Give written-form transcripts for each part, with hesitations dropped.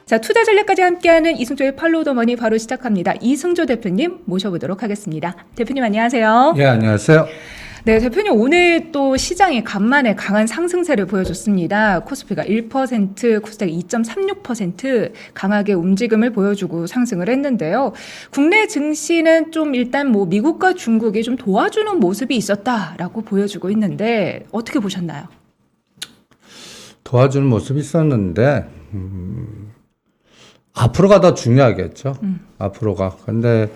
자, 투자 전략까지 함께하는 이승조의 팔로우 더 머니 바로 시작합니다. 이승조 대표님 모셔보도록 하겠습니다. 대표님 안녕하세요. 예, 안녕하세요. 네, 대표님 오늘 또 시장이 간만에 강한 상승세를 보여줬습니다. 코스피가 1%, 코스닥 2.36% 강하게 움직임을 보여주고 상승을 했는데요. 국내 증시는 좀 일단 뭐 미국과 중국이 좀 도와주는 모습이 있었다라고 보여주고 있는데 어떻게 보셨나요? 도와주는 모습이 있었는데 앞으로가 더 중요하겠죠. 앞으로가. 근데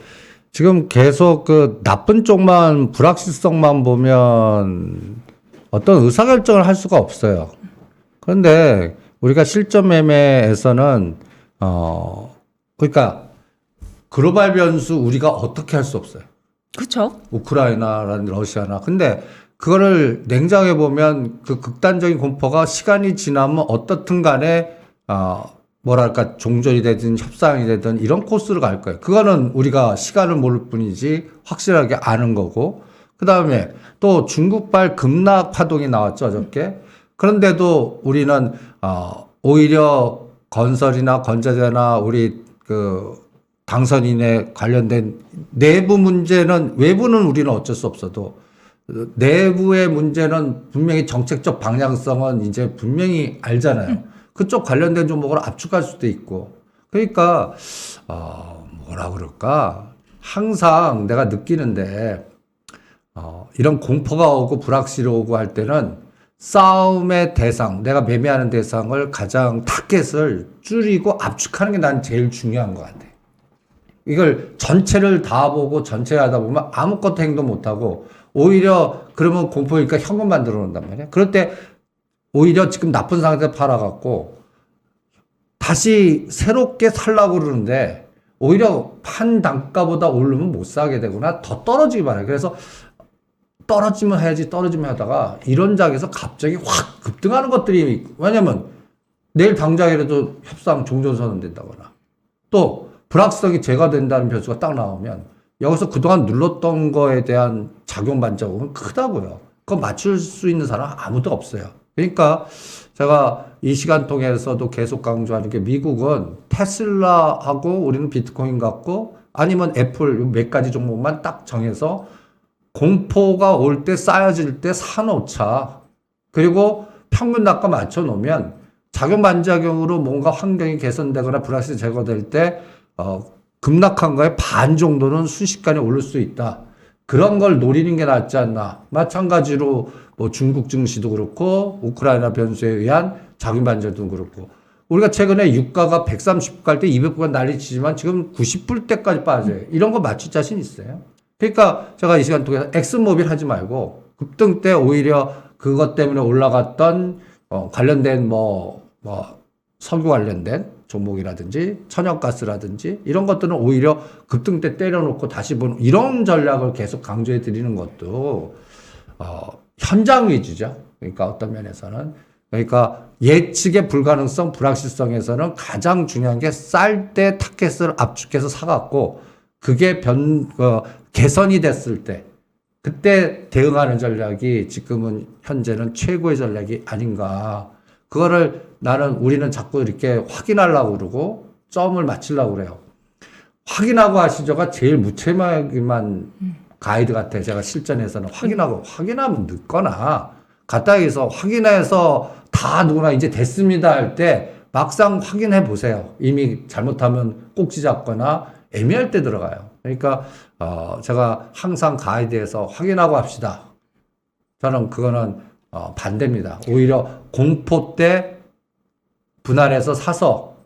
지금 계속 그 나쁜 쪽만, 불확실성만 보면 어떤 의사결정을 할 수가 없어요. 그런데 우리가 실전 매매에서는 그러니까 글로벌 변수 우리가 어떻게 할 수 없어요. 그렇죠. 우크라이나라는 러시아나. 근데 그거를 냉정해 보면 그 극단적인 공포가 시간이 지나면 어떻든 간에 뭐랄까 종전이 되든 협상이 되든 이런 코스로 갈 거예요. 그거는 우리가 시간을 모를 뿐이지 확실하게 아는 거고. 그다음에 또 중국발 급락 파동이 나왔죠, 어저께. 그런데도 우리는 오히려 건설이나 건자재나 우리 그 당선인에 관련된 내부 문제는, 외부는 우리는 어쩔 수 없어도 내부의 문제는 분명히 정책적 방향성은 이제 분명히 알잖아요. 그쪽 관련된 종목을 압축할 수도 있고. 그러니까 뭐라 그럴까, 항상 내가 느끼는데 이런 공포가 오고 불확실이 오고 할 때는 싸움의 대상, 내가 매매하는 대상을 가장 타겟을 줄이고 압축하는 게 난 제일 중요한 것 같아. 이걸 전체를 다 보고 전체 하다 보면 아무것도 행동 못하고 오히려 그러면 공포니까 현금 만들어 놓는단 말이야. 그럴 때 오히려 지금 나쁜 상태에서 팔아갖고 다시 새롭게 살라고 그러는데 오히려 판 단가보다 오르면 못 사게 되거나 더 떨어지기 바라요. 그래서 떨어지면 해야지, 떨어지면 하다가 이런 장에서 갑자기 확 급등하는 것들이, 왜냐면 내일 당장이라도 협상 종전 선언된다거나 또 불확실성이 제거된다는 변수가 딱 나오면 여기서 그동안 눌렀던 거에 대한 작용 반작용은 크다고요. 그거 맞출 수 있는 사람 아무도 없어요. 그러니까 제가 이 시간 통해서도 계속 강조하는 게, 미국은 테슬라하고 우리는 비트코인 갖고 아니면 애플 몇 가지 종목만 딱 정해서 공포가 올 때 쌓여질 때 사놓자. 그리고 평균 단가 맞춰 놓으면 작용 반작용으로 뭔가 환경이 개선되거나 불확실이 제거될 때 급락한 거에 반 정도는 순식간에 오를 수 있다. 그런 걸 노리는 게 낫지 않나. 마찬가지로 뭐 중국 증시도 그렇고 우크라이나 변수에 의한 작용 반작용도 그렇고, 우리가 최근에 유가가 130불 갈 때 200불 난리치지만 지금 90불 때까지 빠져요. 이런 거 맞출 자신 있어요? 그러니까 제가 이 시간 통해서 엑스모빌 하지 말고 급등 때 오히려 그것 때문에 올라갔던 관련된 석유 관련된 종목이라든지 천연가스라든지 이런 것들은 오히려 급등 때 때려놓고 다시 보는 이런 전략을 계속 강조해 드리는 것도 현장 위주죠. 그러니까 어떤 면에서는, 그러니까 예측의 불가능성, 불확실성에서는 가장 중요한 게 쌀 때 타켓을 압축해서 사갖고 그게 개선이 됐을 때 그때 대응하는 전략이 지금은 현재는 최고의 전략이 아닌가. 그거를 우리는 자꾸 이렇게 확인하려고 그러고 점을 맞추려고 그래요. 확인하고 하시죠가 제일 무책임한 가이드 같아요. 제가 실전에서는 확인하면 늦거나 갔다 해서 확인해서 다 누구나 이제 됐습니다 할 때 막상 확인해 보세요. 이미 잘못하면 꼭지 잡거나 애매할 때 들어가요. 그러니까 제가 항상 가이드에서 확인하고 합시다. 저는 그거는 반대입니다. 오히려 공포 때 분할해서 사서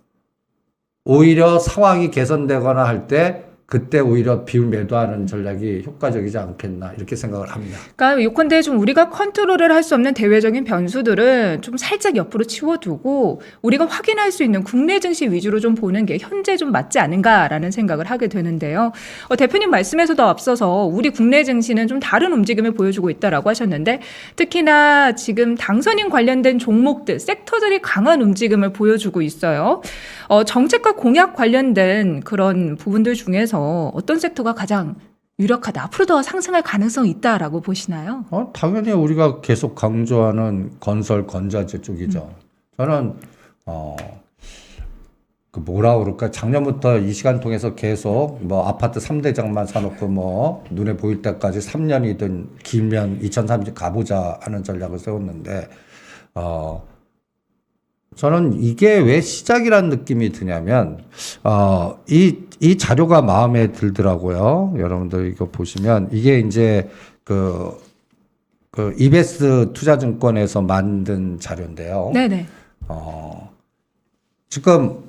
오히려 상황이 개선되거나 할 때 그때 오히려 비율 매도하는 전략이 효과적이지 않겠나, 이렇게 생각을 합니다. 그러니까 요컨대 좀 우리가 컨트롤을 할 수 없는 대외적인 변수들은 좀 살짝 옆으로 치워두고 우리가 확인할 수 있는 국내 증시 위주로 좀 보는 게 현재 좀 맞지 않은가라는 생각을 하게 되는데요. 대표님 말씀에서도 앞서서 우리 국내 증시는 좀 다른 움직임을 보여주고 있다라고 하셨는데, 특히나 지금 당선인 관련된 종목들, 섹터들이 강한 움직임을 보여주고 있어요. 정책과 공약 관련된 그런 부분들 중에서 어떤 섹터가 가장 유력하다, 앞으로 더 상승할 가능성이 있다라고 보시나요? 당연히 우리가 계속 강조하는 건설, 건자재 쪽이죠. 저는 뭐라 그럴까? 작년부터 이 시간 통해서 계속 뭐 아파트 3대장만 사놓고 뭐 눈에 보일 때까지 3년이든 길면 2030 가보자 하는 전략을 세웠는데, 저는 이게 왜 시작이라는 느낌이 드냐면, 이 자료가 마음에 들더라고요. 여러분들 이거 보시면 이게 이제 그 이베스 투자증권에서 만든 자료인데요. 네네. 지금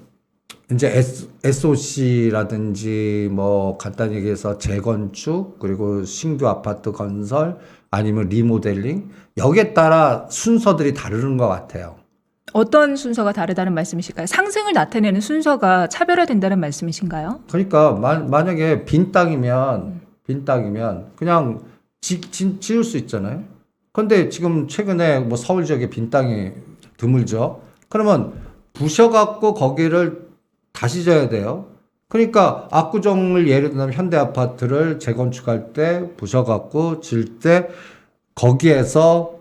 이제 SOC라든지 뭐 간단히 얘기해서 재건축 그리고 신규 아파트 건설 아니면 리모델링 여기에 따라 순서들이 다르는 것 같아요. 어떤 순서가 다르다는 말씀이실까요? 상승을 나타내는 순서가 차별화된다는 말씀이신가요? 그러니까 만약에 빈 땅이면 그냥 지을 수 있잖아요. 그런데 지금 최근에 뭐 서울 지역에 빈 땅이 드물죠. 그러면 부셔갖고 거기를 다시 져야 돼요. 그러니까 압구정을 예를 들면 현대아파트를 재건축할 때 부셔갖고 질 때 거기에서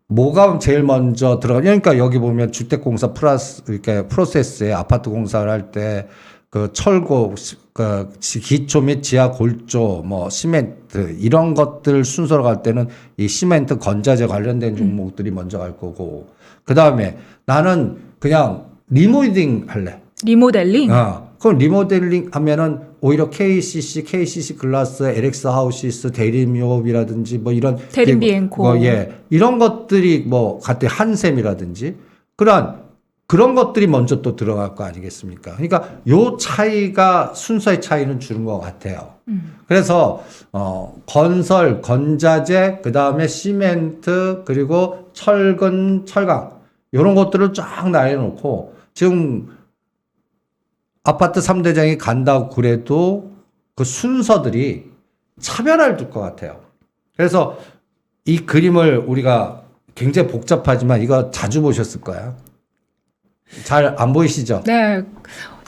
뭐가 제일 먼저 들어가? 그러니까 여기 보면 주택공사 플러스 이렇게 프로세스에 아파트 공사를 할 때 그 철고, 그 기초 및 지하 골조, 뭐 시멘트 이런 것들 순서로 갈 때는 이 시멘트 건자재 관련된 종목들이 먼저 갈 거고, 그 다음에 나는 그냥 리모델링 할래. 리모델링? 그럼 리모델링 하면은 오히려 KCC 글라스, LX 하우시스, 대림유업이라든지 뭐 이런 대림비엔코 뭐 이런 것들이 뭐 같은 한샘이라든지 그런 것들이 먼저 또 들어갈 거 아니겠습니까? 그러니까 요 차이가 순서의 차이는 주는 것 같아요. 그래서 건설, 건자재, 그 다음에 시멘트 그리고 철강 이런 것들을 쫙 나눠놓고 지금 아파트 3대장이 간다고 그래도 그 순서들이 차별화를 둘 것 같아요. 그래서 이 그림을 우리가 굉장히 복잡하지만 이거 자주 보셨을 거야. 잘 안 보이시죠? 네.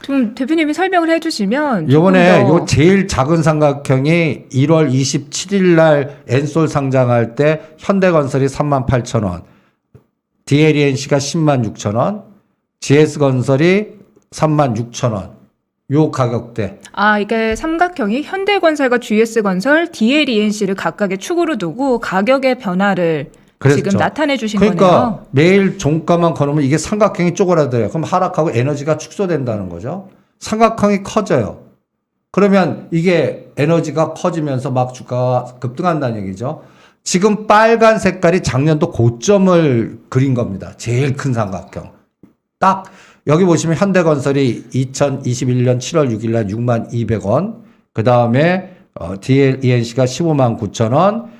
좀 대표님이 설명을 해주시면 요번에 조금 더 요 제일 작은 삼각형이 1월 27일 날 엔솔 상장할 때 현대건설이 38,000원, DLENC가 106,000원, GS건설이 36,000원. 요 가격대. 이게 삼각형이 현대건설과 GS건설, DLENC를 각각의 축으로 두고 가격의 변화를 그랬죠. 지금 나타내 주신 그러니까 거네요. 매일 종가만 거놓으면 이게 삼각형이 쪼그라들어요. 그럼 하락하고 에너지가 축소된다는 거죠. 삼각형이 커져요. 그러면 이게 에너지가 커지면서 막 주가가 급등한다는 얘기죠. 지금 빨간 색깔이 작년도 고점을 그린 겁니다. 제일 큰 삼각형. 딱 여기 보시면 현대건설이 2021년 7월 6일 날 62,200원, 그 다음에 DLENC가 159,000원,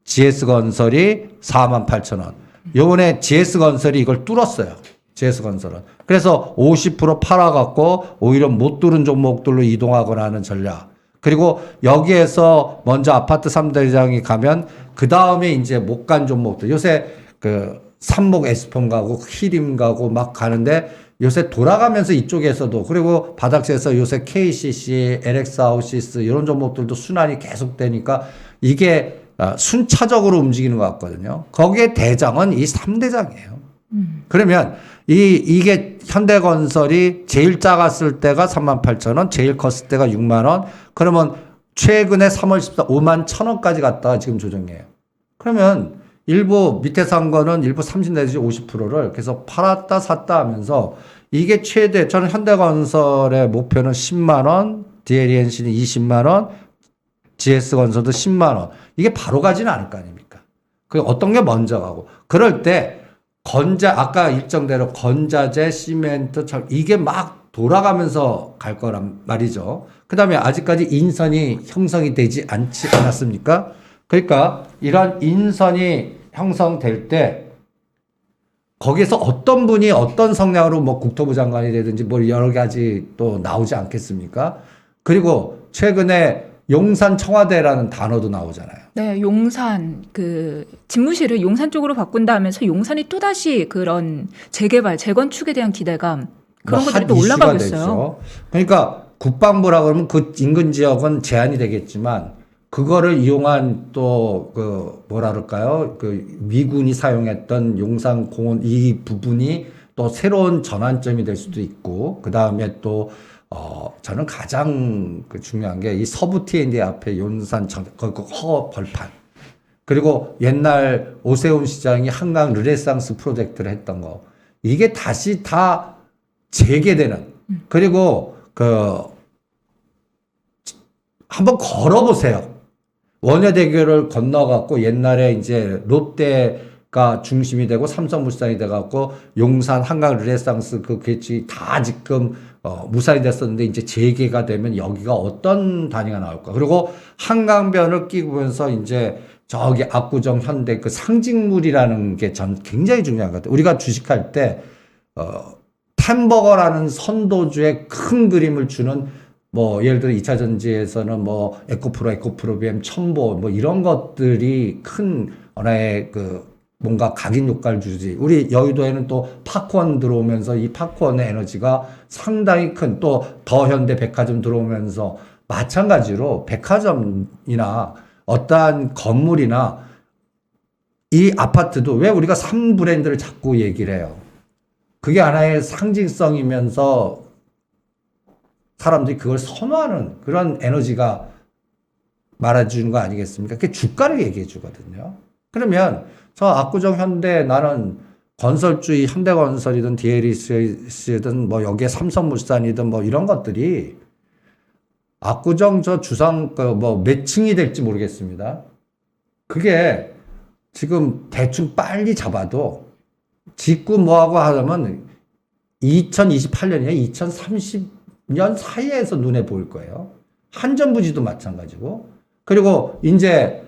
GS건설이 48,000원. 요번에 GS건설이 이걸 뚫었어요. GS건설은. 그래서 50% 팔아갖고 오히려 못 뚫은 종목들로 이동하거나 하는 전략. 그리고 여기에서 먼저 아파트 3대장이 가면 그 다음에 이제 못 간 종목들. 요새 그 삼목 에스폰 가고 히림 가고 막 가는데 요새 돌아가면서 이쪽에서도 그리고 바닥에서 요새 KCC, LX 하우시스 이런 종목들도 순환이 계속되니까 이게 순차적으로 움직이는 것 같거든요. 거기에 대장은 이 3대장이에요. 그러면 이게 현대건설이 제일 작았을 때가 38,000원, 제일 컸을 때가 6만 원. 그러면 최근에 3월 14일 5만 1,000원까지 갔다가 지금 조정해요. 그러면 일부 밑에 산 거는 일부 30 내지 50%를 계속 팔았다 샀다 하면서 이게 최대, 저는 현대건설의 목표는 10만 원, DLENC는 20만 원, GS건설도 10만 원. 이게 바로 가지는 않을 거 아닙니까? 그 어떤 게 먼저 가고. 그럴 때 아까 일정대로 건자재, 시멘트, 이게 막 돌아가면서 갈 거란 말이죠. 그 다음에 아직까지 인선이 형성이 되지 않았습니까? 그러니까 이런 인선이 형성될 때 거기에서 어떤 분이 어떤 성향으로 뭐 국토부 장관이 되든지 뭐 여러 가지 또 나오지 않겠습니까? 그리고 최근에 용산 청와대라는 단어도 나오잖아요. 네, 용산 집무실을 용산 쪽으로 바꾼다 하면서 용산이 또다시 그런 재개발, 재건축에 대한 기대감 그런 것들이 또 올라가고 있어요. 그러니까 국방부라 그러면 그 인근 지역은 제한이 되겠지만 그거를 이용한 또 뭐라 그럴까요? 그 미군이 사용했던 용산 공원 이 부분이 또 새로운 전환점이 될 수도 있고, 그 다음에 또 저는 가장 중요한 게 이 서부 T&D 앞에 용산 허 벌판, 그리고 옛날 오세훈 시장이 한강 르네상스 프로젝트를 했던 거, 이게 다시 다 재개되는, 그리고 한번 걸어보세요. 원효대교를 건너갖고 옛날에 이제 롯데가 중심이 되고 삼성물산이 돼갖고 용산 한강 르네상스 그 개치 다 지금 무산이 됐었는데 이제 재개가 되면 여기가 어떤 단위가 나올까. 그리고 한강변을 끼고면서 이제 저기 압구정 현대 그 상징물이라는 게 전 굉장히 중요한 것 같아요. 우리가 주식할 때 템버거라는 선도주의 큰 그림을 주는 뭐 예를 들어 2차 전지에서는 뭐 에코프로 BM 첨보 뭐 이런 것들이 큰 하나의 뭔가 각인 효과를 주지. 우리 여의도에는 또 파크원 들어오면서 이 파크원의 에너지가 상당히 큰, 또 더현대 백화점 들어오면서 마찬가지로 백화점이나 어떠한 건물이나 이 아파트도 왜 우리가 3브랜드를 자꾸 얘기를 해요. 그게 하나의 상징성이면서 사람들이 그걸 선호하는 그런 에너지가 말해주는 거 아니겠습니까? 그게 주가를 얘기해 주거든요. 그러면 저 압구정 현대, 나는 건설주의 현대건설이든 DLS든 뭐 여기에 삼성물산이든 뭐 이런 것들이 압구정 저 주상 뭐 몇 층이 될지 모르겠습니다. 그게 지금 대충 빨리 잡아도 짓고 뭐하고 하려면 2028년이나 2030년 사이에서 눈에 보일 거예요. 한전부지도 마찬가지고. 그리고 이제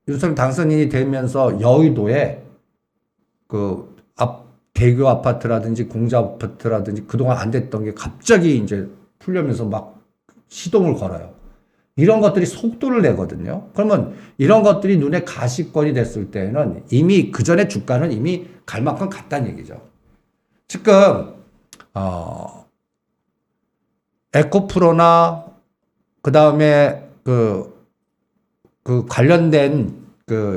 윤석열 당선인이 되면서 여의도에 대교 아파트라든지 공자 아파트라든지 그동안 안 됐던 게 갑자기 이제 풀려면서 막 시동을 걸어요. 이런 것들이 속도를 내거든요. 그러면 이런 것들이 눈에 가시권이 됐을 때는 이미 그 전에 주가는 이미 갈 만큼 갔다는 얘기죠. 지금 에코프로나 그 다음에 관련된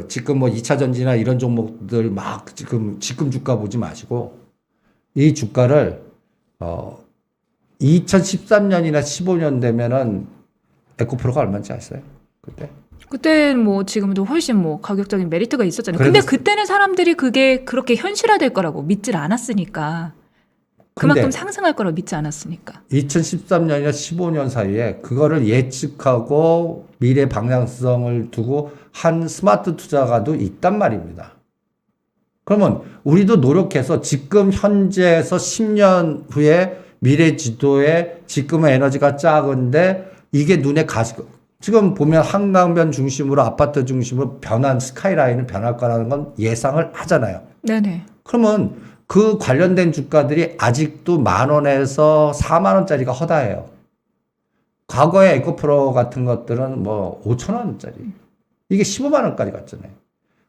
지금 뭐 2차 전지나 이런 종목들 막 지금 주가 보지 마시고 이 주가를 2013년이나 15년 되면은 에코프로가 얼마인지 아세요? 그때 뭐 지금도 훨씬 뭐 가격적인 메리트가 있었잖아요. 근데 그때는 사람들이 그게 그렇게 현실화될 거라고 믿질 않았으니까. 그만큼 상승할 거라고 믿지 않았으니까. 2013년이나 15년 사이에 그거를 예측하고 미래 방향성을 두고 한 스마트 투자가도 있단 말입니다. 그러면 우리도 노력해서 지금 현재에서 10년 후에 미래 지도에 지금의 에너지가 작은데 이게 눈에 가시고, 지금 보면 한강변 중심으로 아파트 중심으로 변한 스카이라인은 변할 거라는 건 예상을 하잖아요. 네네. 그러면 그 관련된 주가들이 아직도 10,000원에서 40,000원짜리가 허다해요. 과거에 에코프로 같은 것들은 뭐 5,000원짜리. 이게 150,000원까지 갔잖아요.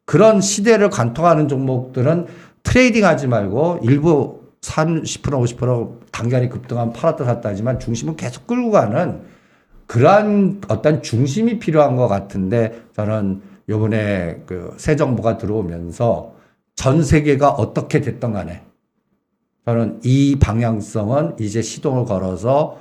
그런 시대를 관통하는 종목들은 트레이딩 하지 말고 일부 30%, 50% 단기간에 급등하면 팔았다 샀다 하지만 중심은 계속 끌고 가는 그러한 어떤 중심이 필요한 것 같은데, 저는 요번에 새 정부가 들어오면서 전 세계가 어떻게 됐던 간에 저는 이 방향성은 이제 시동을 걸어서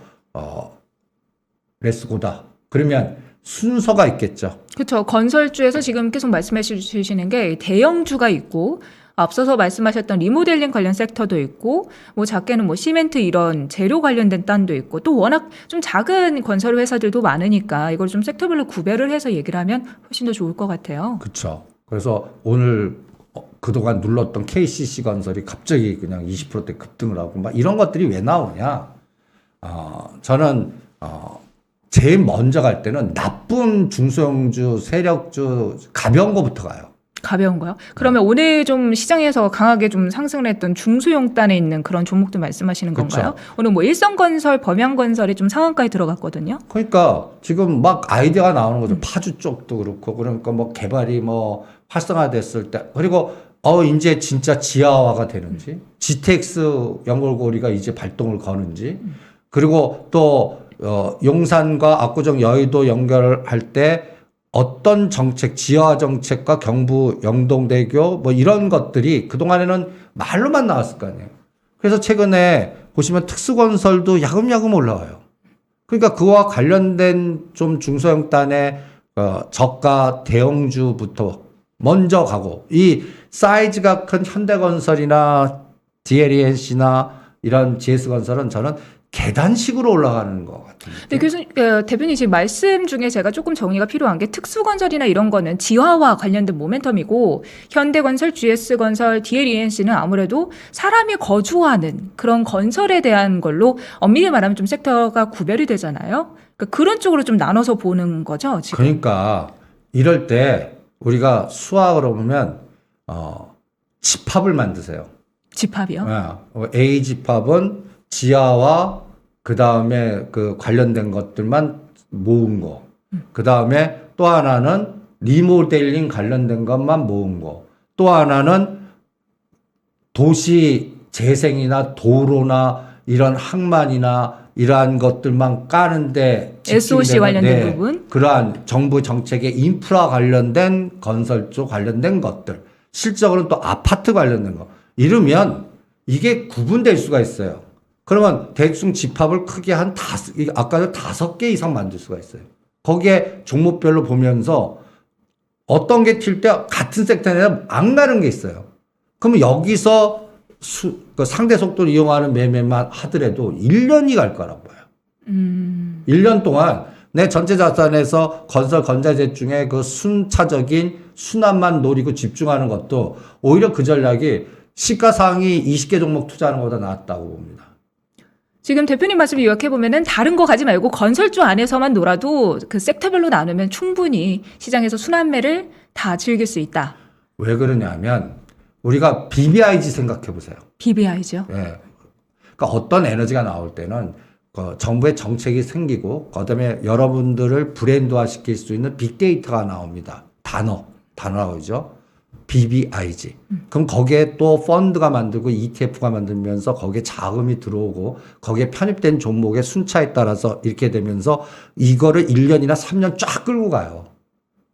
레츠고다. 그러면 순서가 있겠죠. 그렇죠. 건설주에서 지금 계속 말씀해 주시는 게 대형주가 있고, 앞서서 말씀하셨던 리모델링 관련 섹터도 있고, 뭐 작게는 뭐 시멘트 이런 재료 관련된 단도 있고, 또 워낙 좀 작은 건설 회사들도 많으니까 이걸 좀 섹터별로 구별을 해서 얘기를 하면 훨씬 더 좋을 것 같아요. 그렇죠. 그래서 오늘 그동안 눌렀던 KCC 건설이 갑자기 그냥 20%대 급등을 하고 막 이런 것들이 왜 나오냐? 저는 제일 먼저 갈 때는 나쁜 중소형주, 세력주, 가벼운 거부터 가요. 가벼운 거요? 그러면 오늘 좀 시장에서 강하게 좀 상승을 했던 중소형단에 있는 그런 종목들 말씀하시는 건가요? 그쵸. 오늘 뭐 일성건설, 범양건설이 좀 상한가에 들어갔거든요. 그러니까 지금 막 아이디어가 나오는 거죠. 파주 쪽도 그렇고, 그러니까 뭐 개발이 뭐 활성화됐을 때, 그리고 이제 진짜 지하화가 되는지, GTX 연결고리가 이제 발동을 거는지, 그리고 또 용산과 압구정 여의도 연결할 때 어떤 정책, 지하 정책과 경부 영동대교 뭐 이런 것들이 그동안에는 말로만 나왔을 거 아니에요. 그래서 최근에 보시면 특수건설도 야금야금 올라와요. 그러니까 그와 관련된 좀 중소형단의 저가 대형주부터 먼저 가고 이 사이즈가 큰 현대건설이나 DLENC나 이런 GS건설은 저는 계단식으로 올라가는 것 같아요. 근데 대표님 지금 말씀 중에 제가 조금 정리가 필요한 게 특수건설이나 이런 거는 지하와 관련된 모멘텀이고 현대건설, GS건설, DLENC는 아무래도 사람이 거주하는 그런 건설에 대한 걸로 엄밀히 말하면 좀 섹터가 구별이 되잖아요. 그러니까 그런 쪽으로 좀 나눠서 보는 거죠, 지금. 그러니까 이럴 때 우리가 수학으로 보면 집합을 만드세요. 집합이요? A 집합은 지하와 그 다음에 그 관련된 것들만 모은 거. 그 다음에 또 하나는 리모델링 관련된 것만 모은 거. 또 하나는 도시 재생이나 도로나 이런 항만이나 이러한 것들만 까는데 SOC 관련된 부분. 그러한 정부 정책의 인프라 관련된 건설 쪽 관련된 것들. 실적으로는 또 아파트 관련된 거. 이러면 이게 구분될 수가 있어요. 그러면 대충 집합을 크게 한 아까도 5개 이상 만들 수가 있어요. 거기에 종목별로 보면서 어떤 게 튈 때 같은 섹터에 안 가는 게 있어요. 그러면 여기서 그 상대 속도를 이용하는 매매만 하더라도 1년이 갈 거라고 봐요. 1년 동안 내 전체 자산에서 건설 건자재 중에 그 순차적인 순환만 노리고 집중하는 것도 오히려 그 전략이 시가상위 20개 종목 투자하는 것보다 낫다고 봅니다. 지금 대표님 말씀을 요약해보면은 다른 거 가지 말고 건설주 안에서만 놀아도 그 섹터별로 나누면 충분히 시장에서 순환매를 다 즐길 수 있다. 왜 그러냐면 우리가 BBIG 생각해 보세요. BBI죠. 예. 그러니까 어떤 에너지가 나올 때는 정부의 정책이 생기고 그다음에 여러분들을 브랜드화 시킬 수 있는 빅데이터가 나옵니다. 단어라고 그러죠. BBIG. 그럼 거기에 또 펀드가 만들고 ETF가 만들면서 거기에 자금이 들어오고 거기에 편입된 종목의 순차에 따라서 이렇게 되면서 이거를 1년이나 3년 쫙 끌고 가요.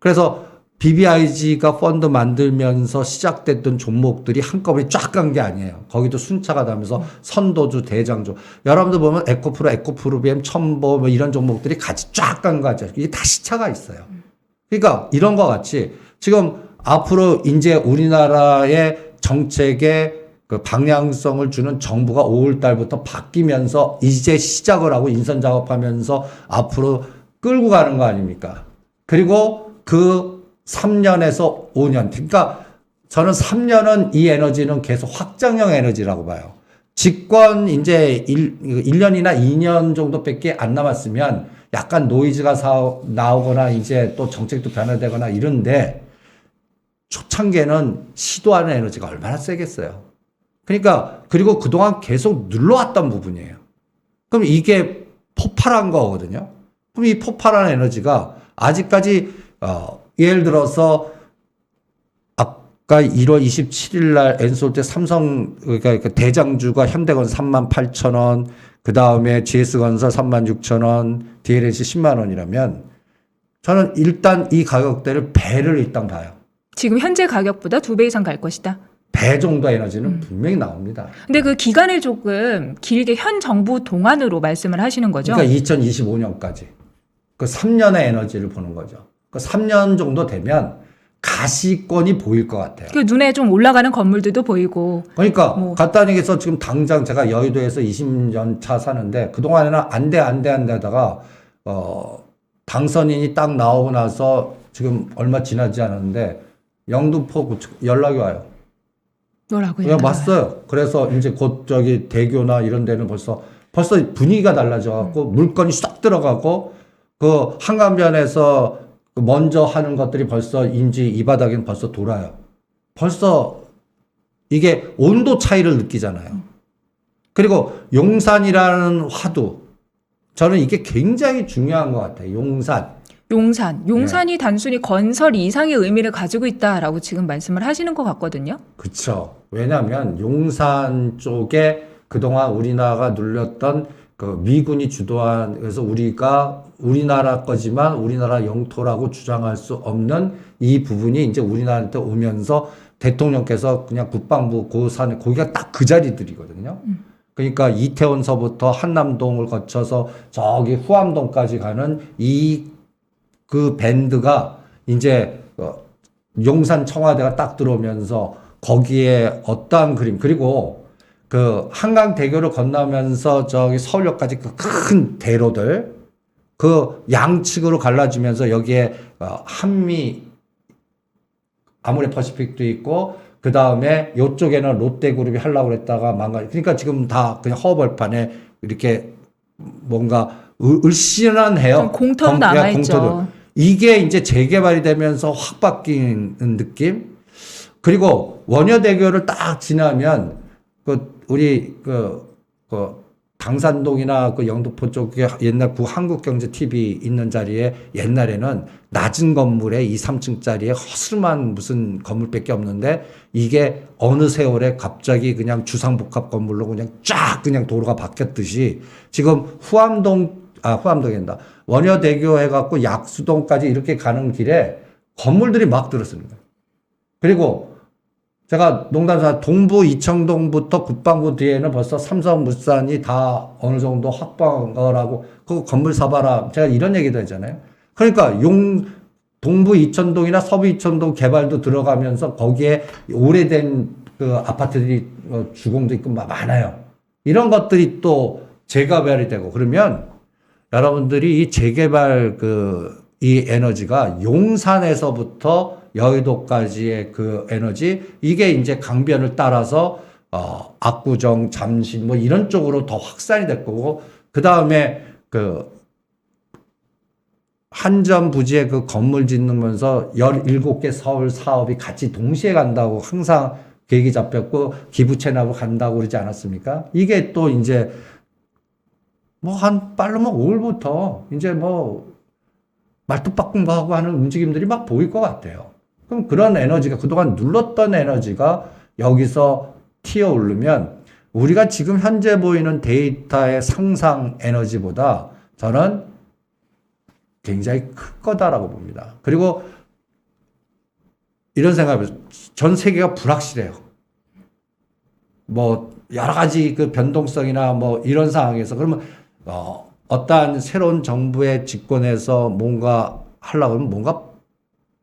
그래서 BBIG가 펀드 만들면서 시작됐던 종목들이 한꺼번에 쫙 간 게 아니에요. 거기도 순차가 나면서 선도주, 대장주. 여러분들 보면 에코프로, 첨보 뭐 이런 종목들이 같이 쫙 간 거죠. 이게 다 시차가 있어요. 그러니까 이런 거 같이 지금 앞으로 이제 우리나라의 정책의 그 방향성을 주는 정부가 5월 달부터 바뀌면서 이제 시작을 하고 인선 작업하면서 앞으로 끌고 가는 거 아닙니까? 그리고 그 3년에서 5년. 그러니까 저는 3년은 이 에너지는 계속 확장형 에너지라고 봐요. 집권 이제 1년이나 2년 정도밖에 안 남았으면 약간 노이즈가 나오거나 이제 또 정책도 변화되거나 이런데 초창기에는 시도하는 에너지가 얼마나 세겠어요. 그러니까 그리고 그동안 계속 눌러왔던 부분이에요. 그럼 이게 폭발한 거거든요. 그럼 이 폭발한 에너지가 아직까지 예를 들어서 아까 1월 27일 날 엔솔 때 삼성 그러니까 대장주가 현대건설 38,000원, 그 다음에 GS건설 36,000원, DLNC 10만 원이라면 저는 일단 이 가격대를 배를 일단 봐요. 지금 현재 가격보다 2배 이상 갈 것이다. 배 정도 에너지는 분명히 나옵니다. 근데 그 기간을 조금 길게 현 정부 동안으로 말씀을 하시는 거죠? 그러니까 2025년까지 그 3년의 에너지를 보는 거죠. 그 3년 정도 되면 가시권이 보일 것 같아요. 그 눈에 좀 올라가는 건물들도 보이고. 그러니까 간단히 얘기해서 지금 당장 제가 여의도에서 20년 차 사는데 그동안에는 안 돼 하다가 당선인이 딱 나오고 나서 지금 얼마 지나지 않았는데 영등포 연락이 와요. 뭐라고요? 왔어요. 그래서 이제 곧 저기 대교나 이런 데는 벌써 분위기가 달라져 갖고 물건이 쏙 들어가고 그 한강변에서 먼저 하는 것들이 벌써 이 바닥에는 벌써 돌아요. 벌써 이게 온도 차이를 느끼잖아요. 그리고 용산이라는 화두. 저는 이게 굉장히 중요한 것 같아요. 용산이 단순히 건설 이상의 의미를 가지고 있다라고 지금 말씀을 하시는 것 같거든요. 그렇죠. 왜냐하면 용산 쪽에 그동안 우리나라가 눌렸던 그 미군이 주도한 그래서 우리가 우리나라 거지만 우리나라 영토라고 주장할 수 없는 이 부분이 이제 우리나라한테 오면서 대통령께서 그냥 국방부 고산에 거기가 딱 그 자리들이거든요. 그러니까 이태원서부터 한남동을 거쳐서 저기 후암동까지 가는 그 밴드가 이제 용산 청와대가 딱 들어오면서 거기에 어떠한 그림 그리고 그 한강대교를 건너면서 저기 서울역까지 그 큰 대로들 그 양측으로 갈라지면서 여기에 한미 아모레퍼시픽도 있고 그 다음에 이쪽에는 롯데그룹이 하려고 그랬다가 그러니까 지금 다 그냥 허벌판에 이렇게 뭔가 을씨는해요. 공터로 남아있죠. 이게 이제 재개발이 되면서 확 바뀌는 느낌. 그리고 원효대교를 딱 지나면 우리 당산동이나 영등포 쪽에 옛날 한국경제-TV 있는 자리에 옛날에는 낮은 건물에 2, 3층짜리에 허스름한 무슨 건물밖에 없는데 이게 어느 세월에 갑자기 그냥 주상복합 건물로 그냥 쫙 그냥 도로가 바뀌었듯이 지금 후암동이란다. 원효대교 해갖고 약수동까지 이렇게 가는 길에 건물들이 막 들어서는 거예요. 그리고 제가 농담삼아 동부 이청동부터 국방부 뒤에는 벌써 삼성물산이 다 어느 정도 확보한 거라고 그 건물 사봐라. 제가 이런 얘기도 했잖아요. 그러니까 동부 이천동이나 서부 이천동 개발도 들어가면서 거기에 오래된 그 아파트들이 주공도 있고 많아요. 이런 것들이 또 재개발이 되고 그러면 여러분들이 이 재개발 이 에너지가 용산에서부터 여의도까지의 그 에너지 이게 이제 강변을 따라서 압구정, 잠실 뭐 이런 쪽으로 더 확산이 될 거고 그 다음에 한전 부지에 그 건물 짓는면서 17개 서울 사업이 같이 동시에 간다고 항상 계획이 잡혔고 기부 체납을 간다고 그러지 않았습니까? 이게 또 이제 빠르면 5월부터 이제 말뚝박궁하고 하는 움직임들이 막 보일 것 같아요. 그럼 그런 에너지가 그동안 눌렀던 에너지가 여기서 튀어 오르면 우리가 지금 현재 보이는 데이터의 상상 에너지보다 저는 굉장히 클 거다라고 봅니다. 그리고 이런 생각이 전 세계가 불확실해요. 여러 가지 그 변동성이나 이런 상황에서 그러면 어떠한 새로운 정부의 집권에서 뭔가 하려고 하면 뭔가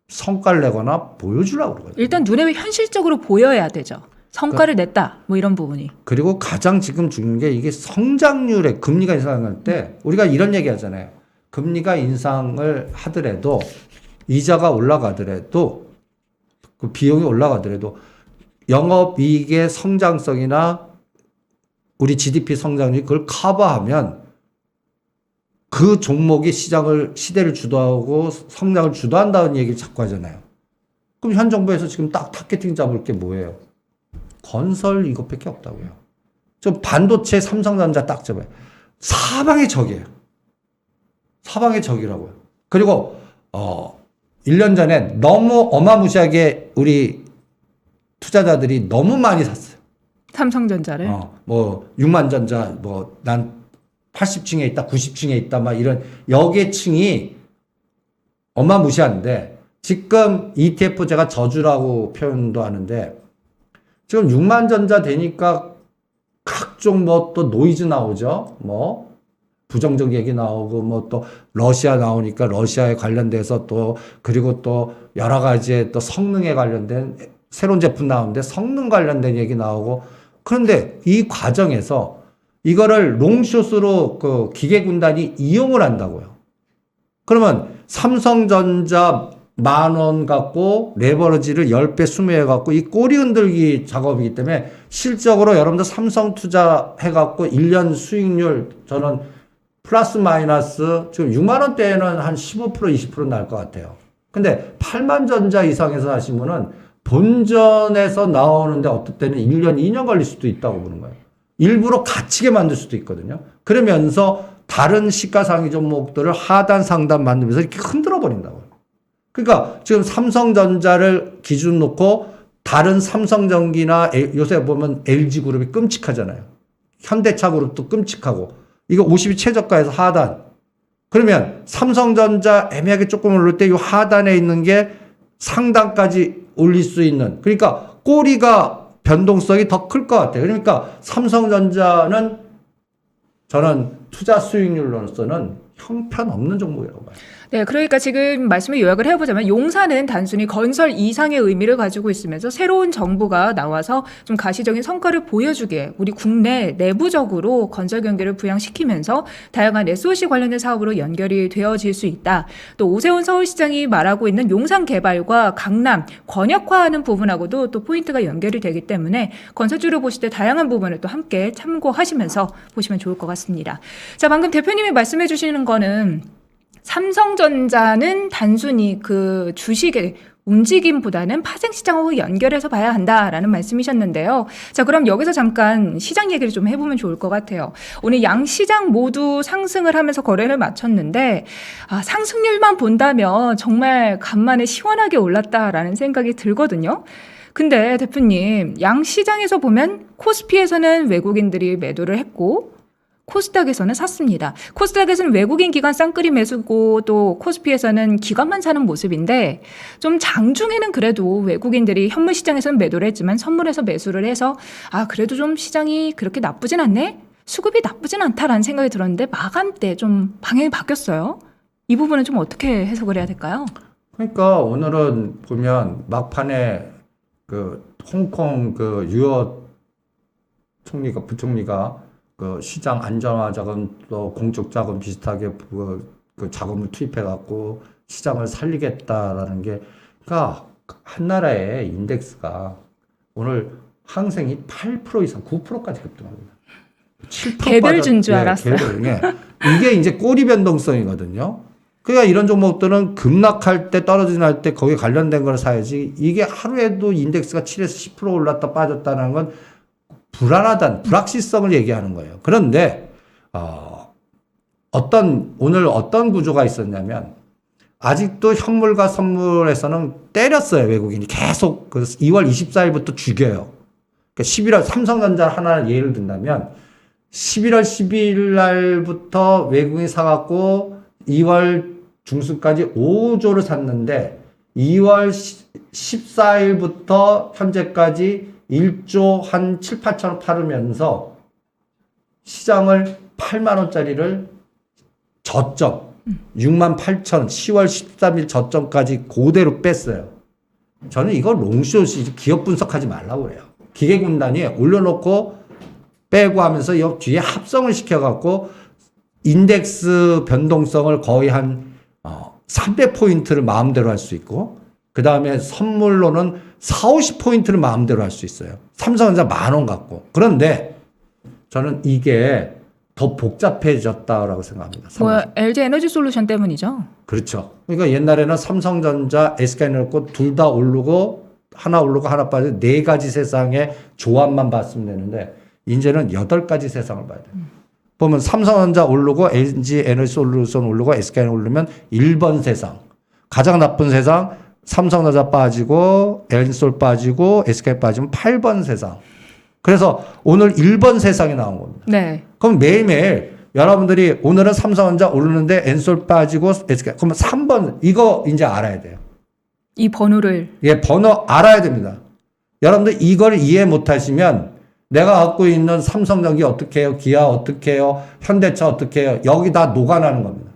성과를 내거나 보여주려고 그러거든요. 일단 눈에 현실적으로 보여야 되죠. 성과를 냈다. 이런 부분이. 그리고 가장 지금 중요한 게 이게 성장률에 금리가 인상할 때 우리가 이런 얘기 하잖아요. 금리가 인상을 하더라도 이자가 올라가더라도 그 비용이 올라가더라도 영업이익의 성장성이나 우리 GDP 성장률이 그걸 커버하면 그 종목이 시대를 주도하고 성장을 주도한다는 얘기를 자꾸 하잖아요. 그럼 현 정부에서 지금 딱 타겟팅 잡을 게 뭐예요? 건설 이것밖에 없다고요. 저 반도체 삼성전자 딱 잡아요. 사방의 적이에요. 사방의 적이라고요. 그리고 1년 전에 너무 어마무시하게 우리 투자자들이 너무 많이 샀어요. 삼성전자를. 6만 전자 난 80층에 있다, 90층에 있다, 이런 여계층이 어마무시한데 지금 ETF 제가 저주라고 표현도 하는데 지금 6만 전자 되니까 각종 또 노이즈 나오죠. 부정적 얘기 나오고 또 러시아 나오니까 러시아에 관련돼서 또 그리고 또 여러 가지의 또 성능에 관련된 새로운 제품 나오는데 성능 관련된 얘기 나오고 그런데 이 과정에서 이거를 롱숏으로 그 기계군단이 이용을 한다고요. 그러면 삼성전자 10,000원 갖고 레버리지를 10배, 20배 갖고 이 꼬리 흔들기 작업이기 때문에 실적으로 여러분들 삼성 투자해갖고 1년 수익률 저는 플러스 마이너스 지금 6만 원대에는 한 15%, 20% 날 것 같아요. 근데 8만 전자 이상에서 하시면은 본전에서 나오는데 어떨 때는 1년, 2년 걸릴 수도 있다고 보는 거예요. 일부러 갇히게 만들 수도 있거든요. 그러면서 다른 시가상위 종목들을 하단 상단 만들면서 이렇게 흔들어 버린다고요. 그러니까 지금 삼성전자를 기준 놓고 다른 삼성전기나 요새 보면 LG그룹이 끔찍하잖아요. 현대차그룹도 끔찍하고 이거 50이 최저가에서 하단. 그러면 삼성전자 애매하게 조금 오를 때 이 하단에 있는 게 상단까지 올릴 수 있는. 그러니까 꼬리가 변동성이 더 클 것 같아요. 그러니까 삼성전자는 저는 투자 수익률로서는 형편없는 종목이라고 봐요. 네, 그러니까 지금 말씀을 요약을 해보자면 용산은 단순히 건설 이상의 의미를 가지고 있으면서 새로운 정부가 나와서 좀 가시적인 성과를 보여주게 우리 국내 내부적으로 건설 경기를 부양시키면서 다양한 SOC 관련된 사업으로 연결이 되어질 수 있다. 또 오세훈 서울시장이 말하고 있는 용산 개발과 강남 권역화하는 부분하고도 또 포인트가 연결이 되기 때문에 건설주를 보실 때 다양한 부분을 또 함께 참고하시면서 보시면 좋을 것 같습니다. 자, 방금 대표님이 말씀해 주시는 거는 삼성전자는 단순히 그 주식의 움직임보다는 파생시장하고 연결해서 봐야 한다라는 말씀이셨는데요. 자, 그럼 여기서 잠깐 시장 얘기를 좀 해보면 좋을 것 같아요. 오늘 양 시장 모두 상승을 하면서 거래를 마쳤는데 상승률만 본다면 정말 간만에 시원하게 올랐다라는 생각이 들거든요. 근데 대표님, 양 시장에서 보면 코스피에서는 외국인들이 매도를 했고 코스닥에서는 샀습니다. 코스닥에서는 외국인 기관 쌍끌이 매수고 또 코스피에서는 기관만 사는 모습인데 좀 장중에는 그래도 외국인들이 현물 시장에서는 매도를 했지만 선물에서 매수를 해서 그래도 좀 시장이 그렇게 나쁘진 않네? 수급이 나쁘진 않다라는 생각이 들었는데 마감 때 좀 방향이 바뀌었어요. 이 부분은 좀 어떻게 해석을 해야 될까요? 그러니까 오늘은 보면 막판에 그 홍콩 그 유어 총리가 부총리가 그 시장 안정화 자금 또 공적 자금 비슷하게 그 자금을 투입해 갖고 시장을 살리겠다라는 게 그러니까 한 나라의 인덱스가 오늘 항생이 8% 이상 9%까지 급등합니다. 7% 개별 준 줄 알았어요. 이게 이제 꼬리 변동성이거든요. 그러니까 이런 종목들은 급락할 때 떨어지는 때 거기에 관련된 걸 사야지 이게 하루에도 인덱스가 7에서 10% 올랐다 빠졌다는 건 불안하다는 불확실성을 얘기하는 거예요. 그런데 오늘 어떤 구조가 있었냐면 아직도 현물과 선물에서는 때렸어요. 외국인이 계속 그 2월 24일부터 죽여요. 그러니까 11월 삼성전자 하나 예를 든다면 11월 12일 날부터 외국인이 사갖고 2월 중순까지 5조를 샀는데 2월 14일부터 현재까지 1조 한 7, 8천원 팔으면서 시장을 8만 원짜리를 저점 6만 8천 10월 13일 저점까지 그대로 뺐어요. 저는 이거 롱숏이 기업 분석하지 말라고 그래요. 기계군단이 올려놓고 빼고 하면서 이 뒤에 합성을 시켜갖고 인덱스 변동성을 거의 한 300포인트를 마음대로 할 수 있고 그 다음에 선물로는 4, 50포인트를 마음대로 할 수 있어요. 삼성전자 10,000원 갖고. 그런데 저는 이게 더 복잡해졌다라고 생각합니다. LG 에너지 솔루션 때문이죠. 그렇죠. 그러니까 옛날에는 삼성전자, SK에너지 둘 다 오르고 하나 빠지고 네 가지 세상의 조합만 봤으면 되는데 이제는 8가지 세상을 봐야 돼요. 보면 삼성전자 오르고 LG 에너지 솔루션 오르고 SK에너지 오르면 1번 세상. 가장 나쁜 세상 삼성전자 빠지고 엔솔 빠지고 SK 빠지면 8번 세상. 그래서 오늘 1번 세상이 나온 겁니다. 네. 그럼 매일매일 여러분들이 오늘은 삼성전자 오르는데 엔솔 빠지고 SK 그러면 3번 이거 이제 알아야 돼요. 이 번호를 번호 알아야 됩니다. 여러분들 이걸 이해 못 하시면 내가 갖고 있는 삼성전기 어떻게 해요? 기아 어떻게 해요? 현대차 어떻게 해요? 여기 다 녹아나는 겁니다.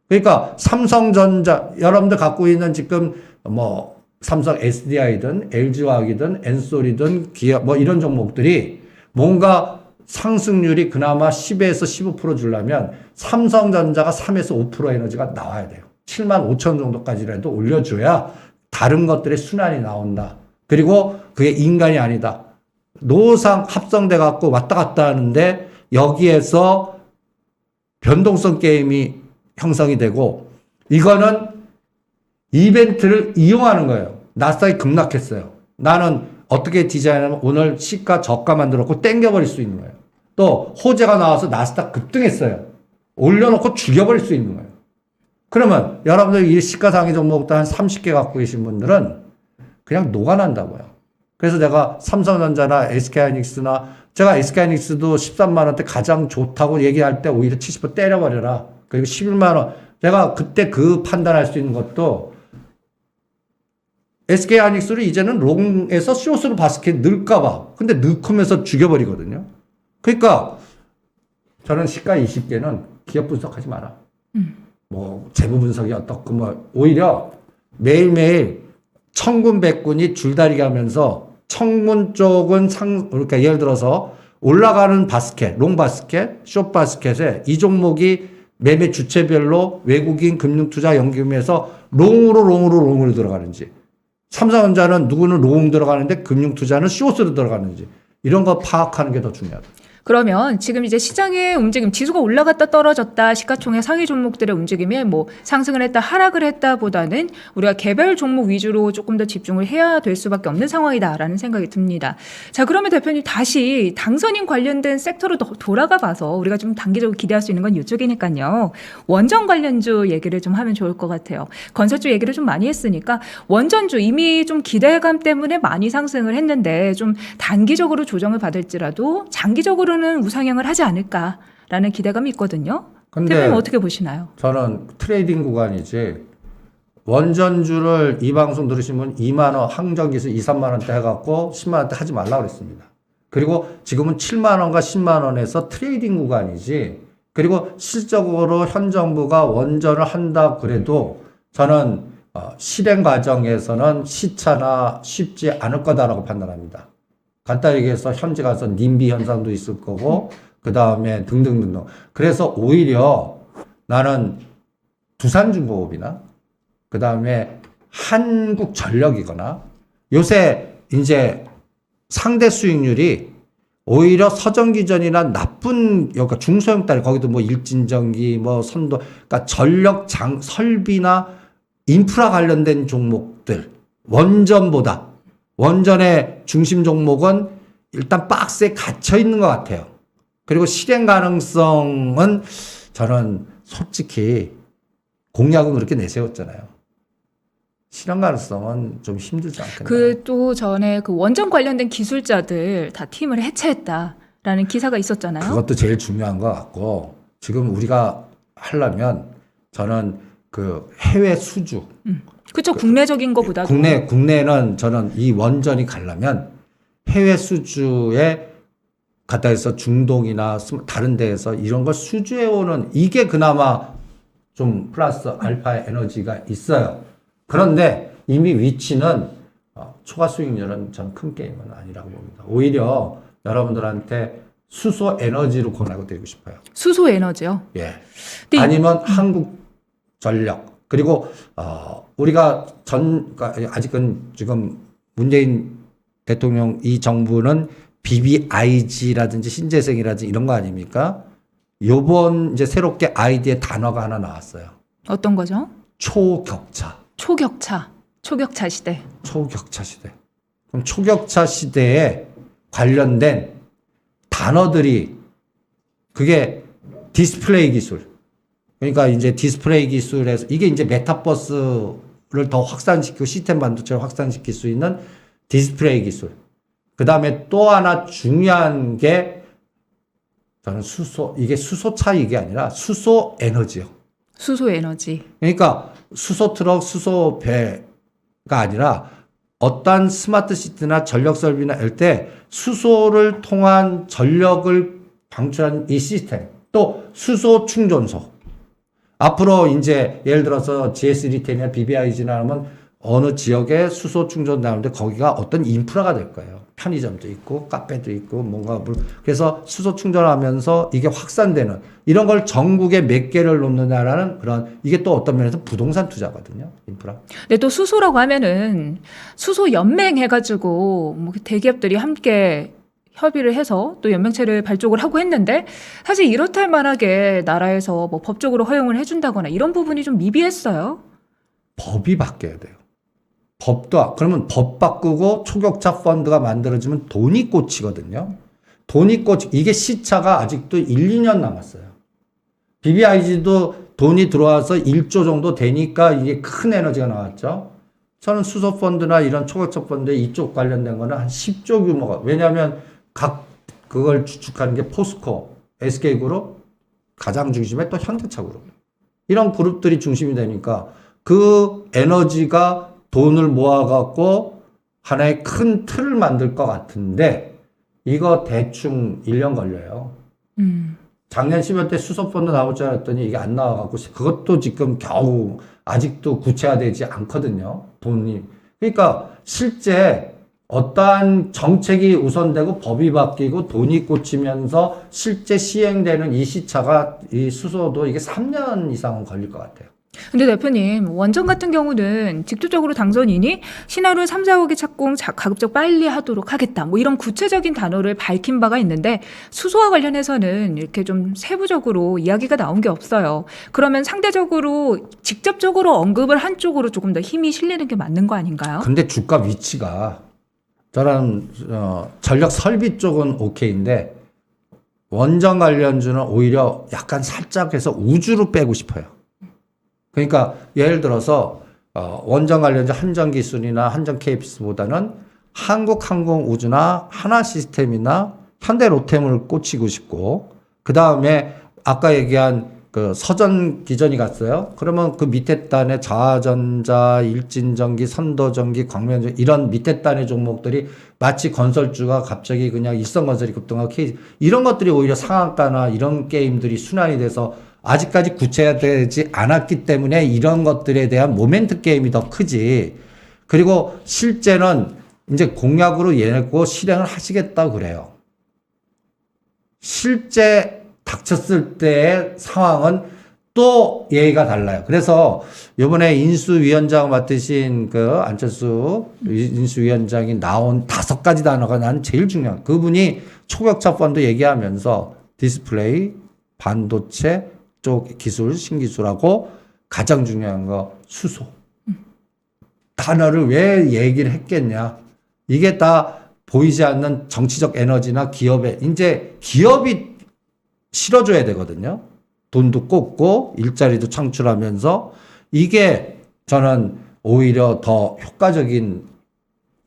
그러니까 삼성전자 여러분들 갖고 있는 지금 뭐 삼성 SDI든 LG화학이든 엔솔이든 기아 뭐 이런 종목들이 뭔가 상승률이 그나마 10에서 15% 주려면 삼성전자가 3에서 5% 에너지가 나와야 돼요. 7만 5천 정도까지라도 올려줘야 다른 것들의 순환이 나온다. 그리고 그게 인간이 아니다. 노상 합성돼 갖고 왔다 갔다 하는데 여기에서 변동성 게임이 형성이 되고 이거는 이벤트를 이용하는 거예요. 나스닥이 급락했어요. 나는 어떻게 디자인하면 오늘 시가 저가 만들었고 땡겨버릴 수 있는 거예요. 또 호재가 나와서 나스닥 급등했어요. 올려놓고 죽여버릴 수 있는 거예요. 그러면 여러분들 이 시가상위 종목도 한 30개 갖고 계신 분들은 그냥 녹아난다고요. 그래서 내가 삼성전자나 SK하이닉스나 제가 SK하이닉스도 13만 원대 가장 좋다고 얘기할 때 오히려 70% 때려버려라. 그리고 11만 원. 제가 그때 그 판단할 수 있는 것도 SK하이닉스를 이제는 롱에서 숏으로 바스켓 넣을까봐. 근데 넣으면서 죽여버리거든요. 그러니까 저는 시가 20개는 기업 분석하지 마라. 뭐 재무 분석이 어떻고 뭐 오히려 매일매일 천군 백군이 줄다리기 하면서 청문 쪽은 그러니까 예를 들어서 올라가는 바스켓, 롱 바스켓, 숏 바스켓에 이 종목이 매매 주체별로 외국인 금융투자 연금에서 롱으로 들어가는지, 삼성전자는 누구는 롱 들어가는데 금융투자는 숏으로 들어가는지, 이런 거 파악하는 게 더 중요하다. 그러면 지금 이제 시장의 움직임, 지수가 올라갔다 떨어졌다, 시가총액 상위 종목들의 움직임에 뭐 상승을 했다, 하락을 했다보다는 우리가 개별 종목 위주로 조금 더 집중을 해야 될 수밖에 없는 상황이다라는 생각이 듭니다. 자, 그러면 대표님 다시 당선인 관련된 섹터로 돌아가 봐서 우리가 좀 단기적으로 기대할 수 있는 건 이쪽이니까요. 원전 관련주 얘기를 좀 하면 좋을 것 같아요. 건설주 얘기를 좀 많이 했으니까 원전주 이미 좀 기대감 때문에 많이 상승을 했는데 좀 단기적으로 조정을 받을지라도 장기적으로는 우상향을 하지 않을까라는 기대감이 있거든요. 대표님 어떻게 보시나요? 저는 트레이딩 구간이지 원전주를 이 방송 들으시면 2만 원 항저기에서 2, 3만 원대 해갖고 10만 원대 하지 말라고 그랬습니다. 그리고 지금은 7만 원과 10만 원에서 트레이딩 구간이지. 그리고 실적으로 현 정부가 원전을 한다 그래도 저는 실행 과정에서는 시차나 쉽지 않을 거다라고 판단합니다. 간단히 얘기해서 현지 가서 님비 현상도 있을 거고 그 다음에 등등등등. 그래서 오히려 나는 두산중공업이나 그 다음에 한국전력이거나 요새 이제 상대 수익률이 오히려 서전기전이나 나쁜 그러니까 중소형딸 거기도 뭐 일진전기 뭐 선도 그러니까 전력 설비나 인프라 관련된 종목들 원전보다 원전의 중심 종목은 일단 박스에 갇혀 있는 것 같아요. 그리고 실행 가능성은 저는 솔직히 공약은 그렇게 내세웠잖아요. 실행 가능성은 좀 힘들지 않겠나요? 그 또 전에 그 원전 관련된 기술자들 다 팀을 해체했다라는 기사가 있었잖아요. 그것도 제일 중요한 것 같고 지금 우리가 하려면 저는 그 해외 수주 그렇죠. 국내적인 것보다도 국내는 저는 이 원전이 가려면 해외 수주에 갖다 해서 중동이나 다른 데에서 이런 걸 수주해 오는 이게 그나마 좀 플러스 알파 에너지가 있어요. 그런데 이미 위치는 초과 수익률은 전 큰 게임은 아니라고 봅니다. 오히려 여러분들한테 수소 에너지로 권하고 드리고 싶어요. 수소 에너지요? 예. 아니면 한국 전력. 그리고 우리가 그러니까 아직은 지금 문재인 대통령 이 정부는 BBIG라든지 신재생이라든지 이런 거 아닙니까? 요번 이제 새롭게 아이디의 단어가 하나 나왔어요. 어떤 거죠? 초격차. 초격차 시대. 초격차 시대. 그럼 초격차 시대에 관련된 단어들이 그게 디스플레이 기술. 그러니까 이제 디스플레이 기술에서 이게 이제 메타버스를 더 확산시키고 시스템 반도체를 확산시킬 수 있는 디스플레이 기술. 그 다음에 또 하나 중요한 게 저는 이게 수소차 이게 아니라 수소 에너지요. 수소 에너지. 그러니까 수소 트럭, 수소 배가 아니라 어떠한 스마트 시티나 전력 설비나 이럴 때 수소를 통한 전력을 방출하는 이 시스템. 또 수소 충전소. 앞으로 이제 예를 들어서 GS 리테일이나 BBIG나 하면 어느 지역에 수소 충전 나오는데 거기가 어떤 인프라가 될 거예요. 편의점도 있고 카페도 있고 뭔가 그래서 수소 충전하면서 이게 확산되는 이런 걸 전국에 몇 개를 놓느냐라는 그런 이게 또 어떤 면에서 부동산 투자거든요. 인프라. 근데 또 수소라고 하면은 수소 연맹 해가지고 뭐 대기업들이 함께 협의를 해서 또 연맹체를 발족을 하고 했는데 사실 이렇다 할 만하게 나라에서 뭐 법적으로 허용을 해준다거나 이런 부분이 좀 미비했어요. 법이 바뀌어야 돼요. 그러면 법 바꾸고 초격차 펀드가 만들어지면 돈이 꽂히거든요. 이게 시차가 아직도 1, 2년 남았어요. BBIG도 돈이 들어와서 1조 정도 되니까 이게 큰 에너지가 나왔죠. 저는 수소 펀드나 이런 초고속 펀드 이쪽 관련된 거는 한 10조 규모가. 왜냐하면 각 그걸 주축하는 게 포스코, SK그룹, 가장 중심에 또 현대차그룹. 이런 그룹들이 중심이 되니까 그 에너지가 돈을 모아갖고 하나의 큰 틀을 만들 것 같은데 이거 대충 1년 걸려요. 작년 10월 때 수소펀드 나올 줄 알았더니 이게 안 나와갖고 그것도 지금 겨우 아직도 구체화되지 않거든요. 돈이. 그러니까 실제 어떠한 정책이 우선되고 법이 바뀌고 돈이 꽂히면서 실제 시행되는 이 시차가 이 수소도 이게 3년 이상은 걸릴 것 같아요. 근데 대표님, 원전 같은 경우는 직접적으로 당선인이 신하로 3, 4호기 착공 가급적 빨리 하도록 하겠다. 뭐 이런 구체적인 단어를 밝힌 바가 있는데 수소와 관련해서는 이렇게 좀 세부적으로 이야기가 나온 게 없어요. 그러면 상대적으로 직접적으로 언급을 한 쪽으로 조금 더 힘이 실리는 게 맞는 거 아닌가요? 근데 주가 위치가 저는 전력 설비 쪽은 오케이인데 원전 관련주는 오히려 약간 살짝 해서 우주로 빼고 싶어요. 그러니까 예를 들어서 원전 관련주 한전기술이나 한전 KPS보다는 한국항공우주나 하나시스템이나 현대로템을 꽂히고 싶고 그 다음에 아까 얘기한 그 서전 기전이 갔어요. 그러면 그 밑에 단에 자전자, 일진전기, 선도전기, 광명전기 이런 밑에 단의 종목들이 마치 건설주가 갑자기 그냥 일성건설이 급등하고 이런 것들이 오히려 상한가나 이런 게임들이 순환이 돼서 아직까지 구체화되지 않았기 때문에 이런 것들에 대한 모멘트 게임이 더 크지. 그리고 실제는 이제 공약으로 얘네고 실행을 하시겠다고 그래요. 실제 닥쳤을 때의 상황은 또 예의가 달라요. 그래서 이번에 인수위원장 맡으신 그 안철수 인수위원장이 나온 5가지 단어가 난 제일 중요한. 그분이 초격차 펀드 얘기하면서 디스플레이, 반도체 쪽 기술, 신기술하고 가장 중요한 거 수소. 단어를 왜 얘기를 했겠냐. 이게 다 보이지 않는 정치적 에너지나 기업에 이제 기업이 실어줘야 되거든요. 돈도 꽂고 일자리도 창출하면서 이게 저는 오히려 더 효과적인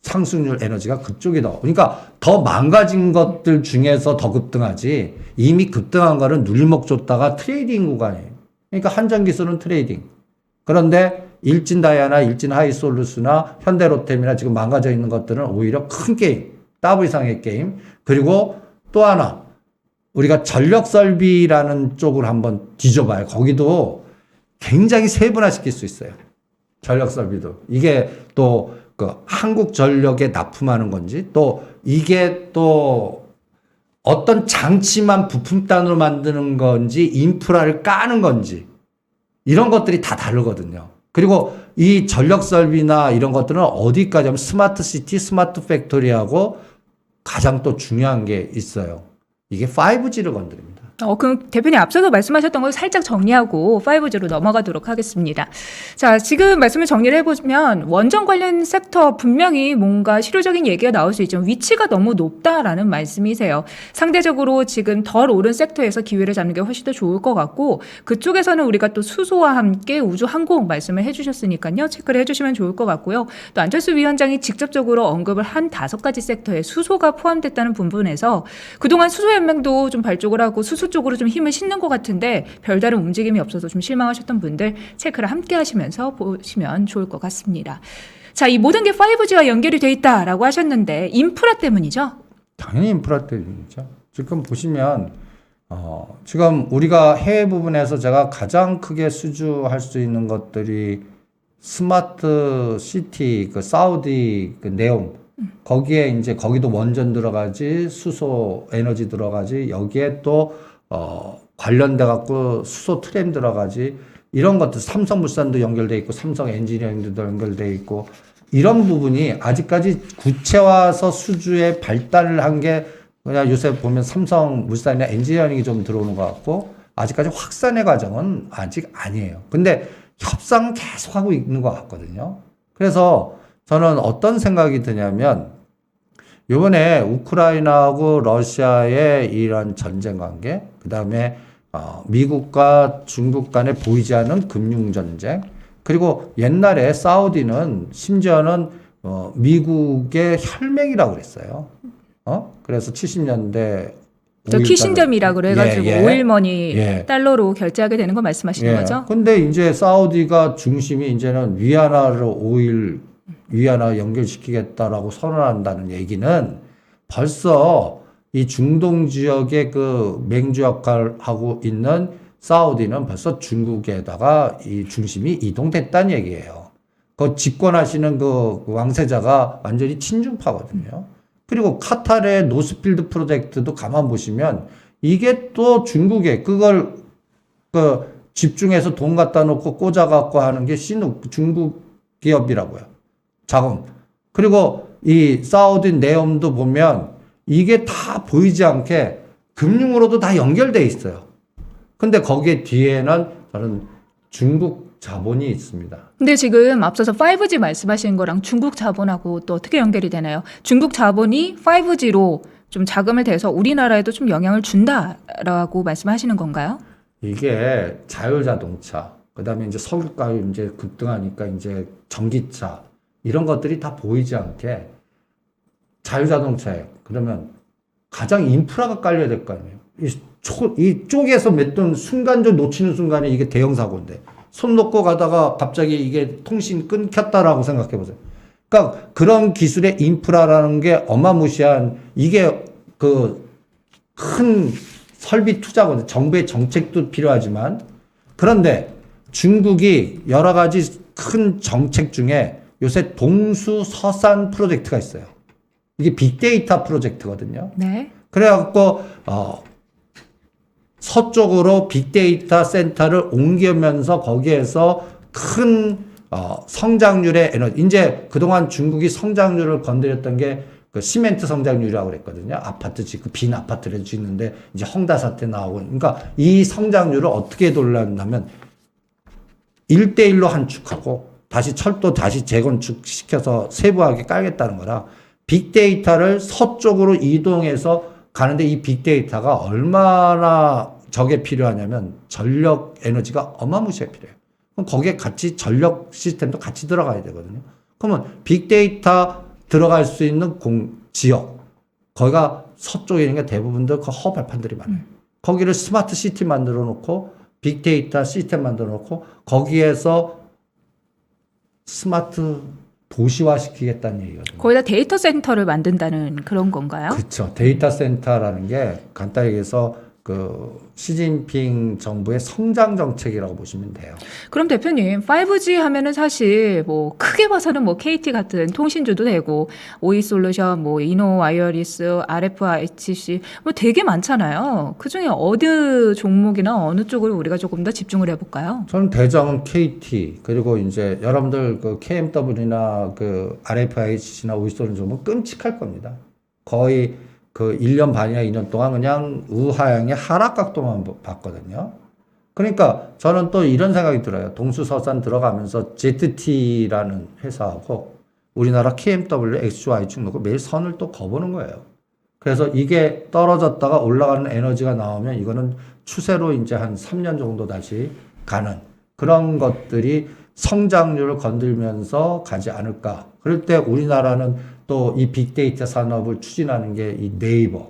상승률 에너지가 그쪽이다. 그러니까 더 망가진 것들 중에서 더 급등하지 이미 급등한 거는 눌림목 줬다가 트레이딩 구간이에요. 그러니까 한전기술은 트레이딩. 그런데 일진다이아나 일진하이솔루스나 현대로템이나 지금 망가져 있는 것들은 오히려 큰 게임, 더블 이상의 게임. 그리고 또 하나 우리가 전력설비라는 쪽을 한번 뒤져봐요. 거기도 굉장히 세분화시킬 수 있어요. 전력설비도. 이게 또 그 한국전력에 납품하는 건지 또 이게 또 어떤 장치만 부품단으로 만드는 건지 인프라를 까는 건지 이런 것들이 다 다르거든요. 그리고 이 전력설비나 이런 것들은 어디까지 하면 스마트 시티, 스마트 팩토리하고 가장 또 중요한 게 있어요. 이게 5G를 건드립니다. 그럼 대표님 앞서서 말씀하셨던 걸 살짝 정리하고 5G로 넘어가도록 하겠습니다. 자, 지금 말씀을 정리를 해보면 원전 관련 섹터 분명히 뭔가 실효적인 얘기가 나올 수 있지만 위치가 너무 높다라는 말씀이세요. 상대적으로 지금 덜 오른 섹터에서 기회를 잡는 게 훨씬 더 좋을 것 같고 그쪽에서는 우리가 또 수소와 함께 우주 항공 말씀을 해주셨으니까요. 체크를 해주시면 좋을 것 같고요. 또 안철수 위원장이 직접적으로 언급을 한 5가지 섹터에 수소가 포함됐다는 부분에서 그동안 수소연맹도 좀 발족을 하고 수소 쪽으로 좀 힘을 싣는 것 같은데 별다른 움직임이 없어서 좀 실망하셨던 분들 체크를 함께 하시면서 보시면 좋을 것 같습니다. 자, 이 모든 게 5G와 연결이 돼 있다라고 하셨는데 인프라 때문이죠? 당연히 인프라 때문이죠. 지금 보시면 지금 우리가 해외 부분에서 제가 가장 크게 수주할 수 있는 것들이 스마트 시티, 그 사우디 그 내용 거기에 이제 거기도 원전 들어가지 수소 에너지 들어가지 여기에 또 관련돼 갖고 수소 트램 들어가지 이런 것들 삼성물산도 연결돼 있고 삼성 엔지니어링도 연결돼 있고 이런 부분이 아직까지 구체화서 수주에 발달을 한 게 그냥 요새 보면 삼성물산이나 엔지니어링이 좀 들어오는 것 같고 아직까지 확산의 과정은 아직 아니에요. 근데 협상은 계속 하고 있는 것 같거든요. 그래서 저는 어떤 생각이 드냐면 이번에 우크라이나하고 러시아의 이런 전쟁 관계, 그 다음에 미국과 중국 간에 보이지 않는 금융 전쟁, 그리고 옛날에 사우디는 심지어는 미국의 혈맹이라고 그랬어요. 그래서 70년대 저 키신점이라 그래가지고 오일머니 예. 달러로 결제하게 되는 거 말씀하시는 거죠? 근데 이제 사우디가 중심이 이제는 위안화로 위안화 연결시키겠다라고 선언한다는 얘기는 벌써 이 중동 지역의 그 맹주 역할을 하고 있는 사우디는 벌써 중국에다가 이 중심이 이동됐다는 얘기예요. 그 집권하시는 그 왕세자가 완전히 친중파거든요. 그리고 카타르의 노스필드 프로젝트도 가만 보시면 이게 또 중국에 그걸 그 집중해서 돈 갖다 놓고 꽂아갖고 하는 게 중국 기업이라고요. 자금. 그리고 이 사우디 내엄도 보면 이게 다 보이지 않게 금융으로도 다 연결돼 있어요. 근데 거기에 뒤에는 저는 중국 자본이 있습니다. 근데 지금 앞서서 5G 말씀하신 거랑 중국 자본하고 또 어떻게 연결이 되나요? 중국 자본이 5G로 좀 자금을 대서 우리나라에도 좀 영향을 준다라고 말씀하시는 건가요? 이게 자율자동차, 그다음에 이제 석유가가 이제 급등하니까 이제 전기차 이런 것들이 다 보이지 않게 자율자동차예요. 그러면 가장 인프라가 깔려야 될 거 아니에요. 이 쪽에서 몇 돈 순간적 놓치는 순간에 이게 대형 사고인데 손 놓고 가다가 갑자기 이게 통신 끊겼다라고 생각해 보세요. 그러니까 그런 기술의 인프라라는 게 어마무시한 이게 그 큰 설비 투자거든요. 정부의 정책도 필요하지만 그런데 중국이 여러 가지 큰 정책 중에 요새 동수서산 프로젝트가 있어요. 이게 빅데이터 프로젝트거든요. 네. 그래갖고 서쪽으로 빅데이터 센터를 옮기면서 거기에서 큰 성장률의 에너지. 이제 그동안 중국이 성장률을 건드렸던 게 그 시멘트 성장률이라고 그랬거든요. 아파트 짓고 빈 아파트를 짓는데 이제 헝다 사태 나오고. 그러니까 이 성장률을 어떻게 돌렸냐면 1대1로 한축하고 다시 철도 다시 재건축시켜서 세부하게 깔겠다는 거라 빅데이터를 서쪽으로 이동해서 가는데 이 빅데이터가 얼마나 저게 필요하냐면 전력 에너지가 어마무시하게 필요해요. 그럼 거기에 같이 전력 시스템도 같이 들어가야 되거든요. 그러면 빅데이터 들어갈 수 있는 지역, 거기가 서쪽에 있는 게 대부분들 그 허벌판들이 많아요. 거기를 스마트 시티 만들어 놓고 빅데이터 시스템 만들어 놓고 거기에서 스마트 도시화 시키겠다는 얘기거든요. 거기다 데이터 센터를 만든다는 그런 건가요? 그렇죠. 데이터 센터라는 게 간단히 얘기해서 그 시진핑 정부의 성장 정책이라고 보시면 돼요. 그럼 대표님 5G 하면은 사실 뭐 크게 봐서는 뭐 KT 같은 통신주도 되고 오이솔루션, 뭐 이노와이어리스, RFICC 뭐 되게 많잖아요. 그 중에 어느 종목이나 어느 쪽을 우리가 조금 더 집중을 해볼까요? 저는 대장은 KT 그리고 이제 여러분들 그 KMW나 그 RFICC나 오이솔루션 보면 끔찍할 겁니다. 거의 그 1년 반이나 2년 동안 그냥 우하향의 하락각도만 봤거든요. 그러니까 저는 또 이런 생각이 들어요. 동수서산 들어가면서 ZT라는 회사하고 우리나라 KMW, XY축 놓고 매일 선을 또 거보는 거예요. 그래서 이게 떨어졌다가 올라가는 에너지가 나오면 이거는 추세로 이제 한 3년 정도 다시 가는 그런 것들이 성장률을 건들면서 가지 않을까. 그럴 때 우리나라는 또 이 빅데이터 산업을 추진하는 게 이 네이버,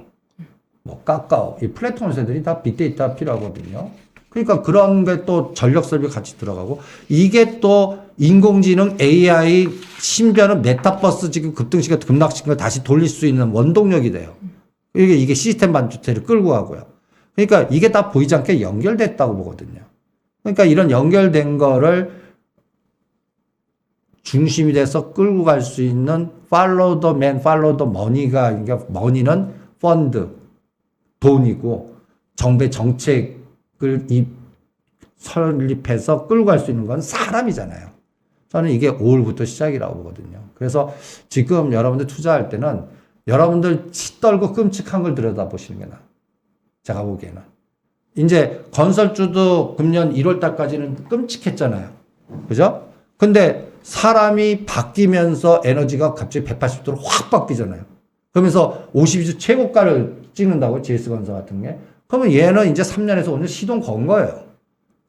뭐 카카오, 이 플랫폼 회사들이 다 빅데이터 필요하거든요. 그러니까 그런 게 또 전력 설비 같이 들어가고 이게 또 인공지능 AI 심지어는 메타버스 지금 급등시켜 급락시킨 걸 다시 돌릴 수 있는 원동력이 돼요. 이게 시스템 반도체를 끌고 가고요. 그러니까 이게 다 보이지 않게 연결됐다고 보거든요. 그러니까 이런 연결된 거를 중심이 돼서 끌고 갈 수 있는 follow the man, follow the money가, 그러니까 money는 펀드, 돈이고 정부의 정책을 설립해서 끌고 갈 수 있는 건 사람이잖아요. 저는 이게 5월부터 시작이라고 보거든요. 그래서 지금 여러분들 투자할 때는 여러분들 치 떨고 끔찍한 걸 들여다보시는 게 나아요. 제가 보기에는. 이제 건설주도 금년 1월 달까지는 끔찍했잖아요. 그죠? 근데 사람이 바뀌면서 에너지가 갑자기 180도로 확 바뀌잖아요. 그러면서 52주 최고가를 찍는다고 GS건설 같은 게. 그러면 얘는 이제 3년에서 5년 시동 건 거예요.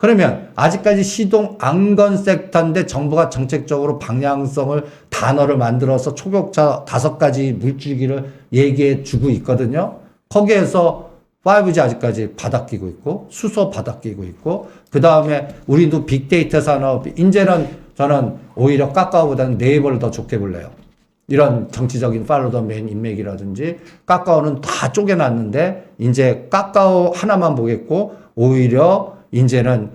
그러면 아직까지 시동 안 건 섹터인데 정부가 정책적으로 방향성을 단어를 만들어서 초격차 5가지 물줄기를 얘기해 주고 있거든요. 거기에서 5G 아직까지 바닥끼고 있고 수소 바닥끼고 있고 그 다음에 우리도 빅데이터 산업 이제는 저는 오히려 카카오보다는 네이버를 더 좋게 볼래요. 이런 정치적인 팔로우 더 맨 인맥이라든지 카카오는 다 쪼개놨는데 이제 카카오 하나만 보겠고 오히려 이제는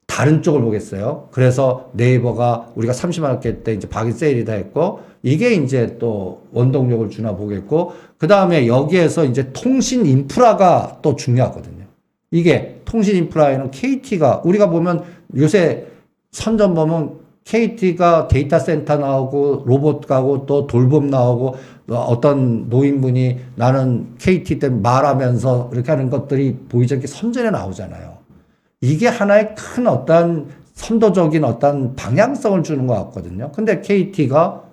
다른 쪽을 보겠어요. 그래서 네이버가 우리가 30만 원대 때 이제 박인 세일이다 했고 이게 이제 또 원동력을 주나 보겠고 그 다음에 여기에서 이제 통신 인프라가 또 중요하거든요. 이게 통신 인프라에는 KT가 우리가 보면 요새 선전 보면 KT가 데이터 센터 나오고 로봇 가고 또 돌봄 나오고 어떤 노인분이 나는 KT 때문에 말하면서 이렇게 하는 것들이 보이지 않게 선전에 나오잖아요. 이게 하나의 큰 어떤 선도적인 어떤 방향성을 주는 것 같거든요. 근데 KT가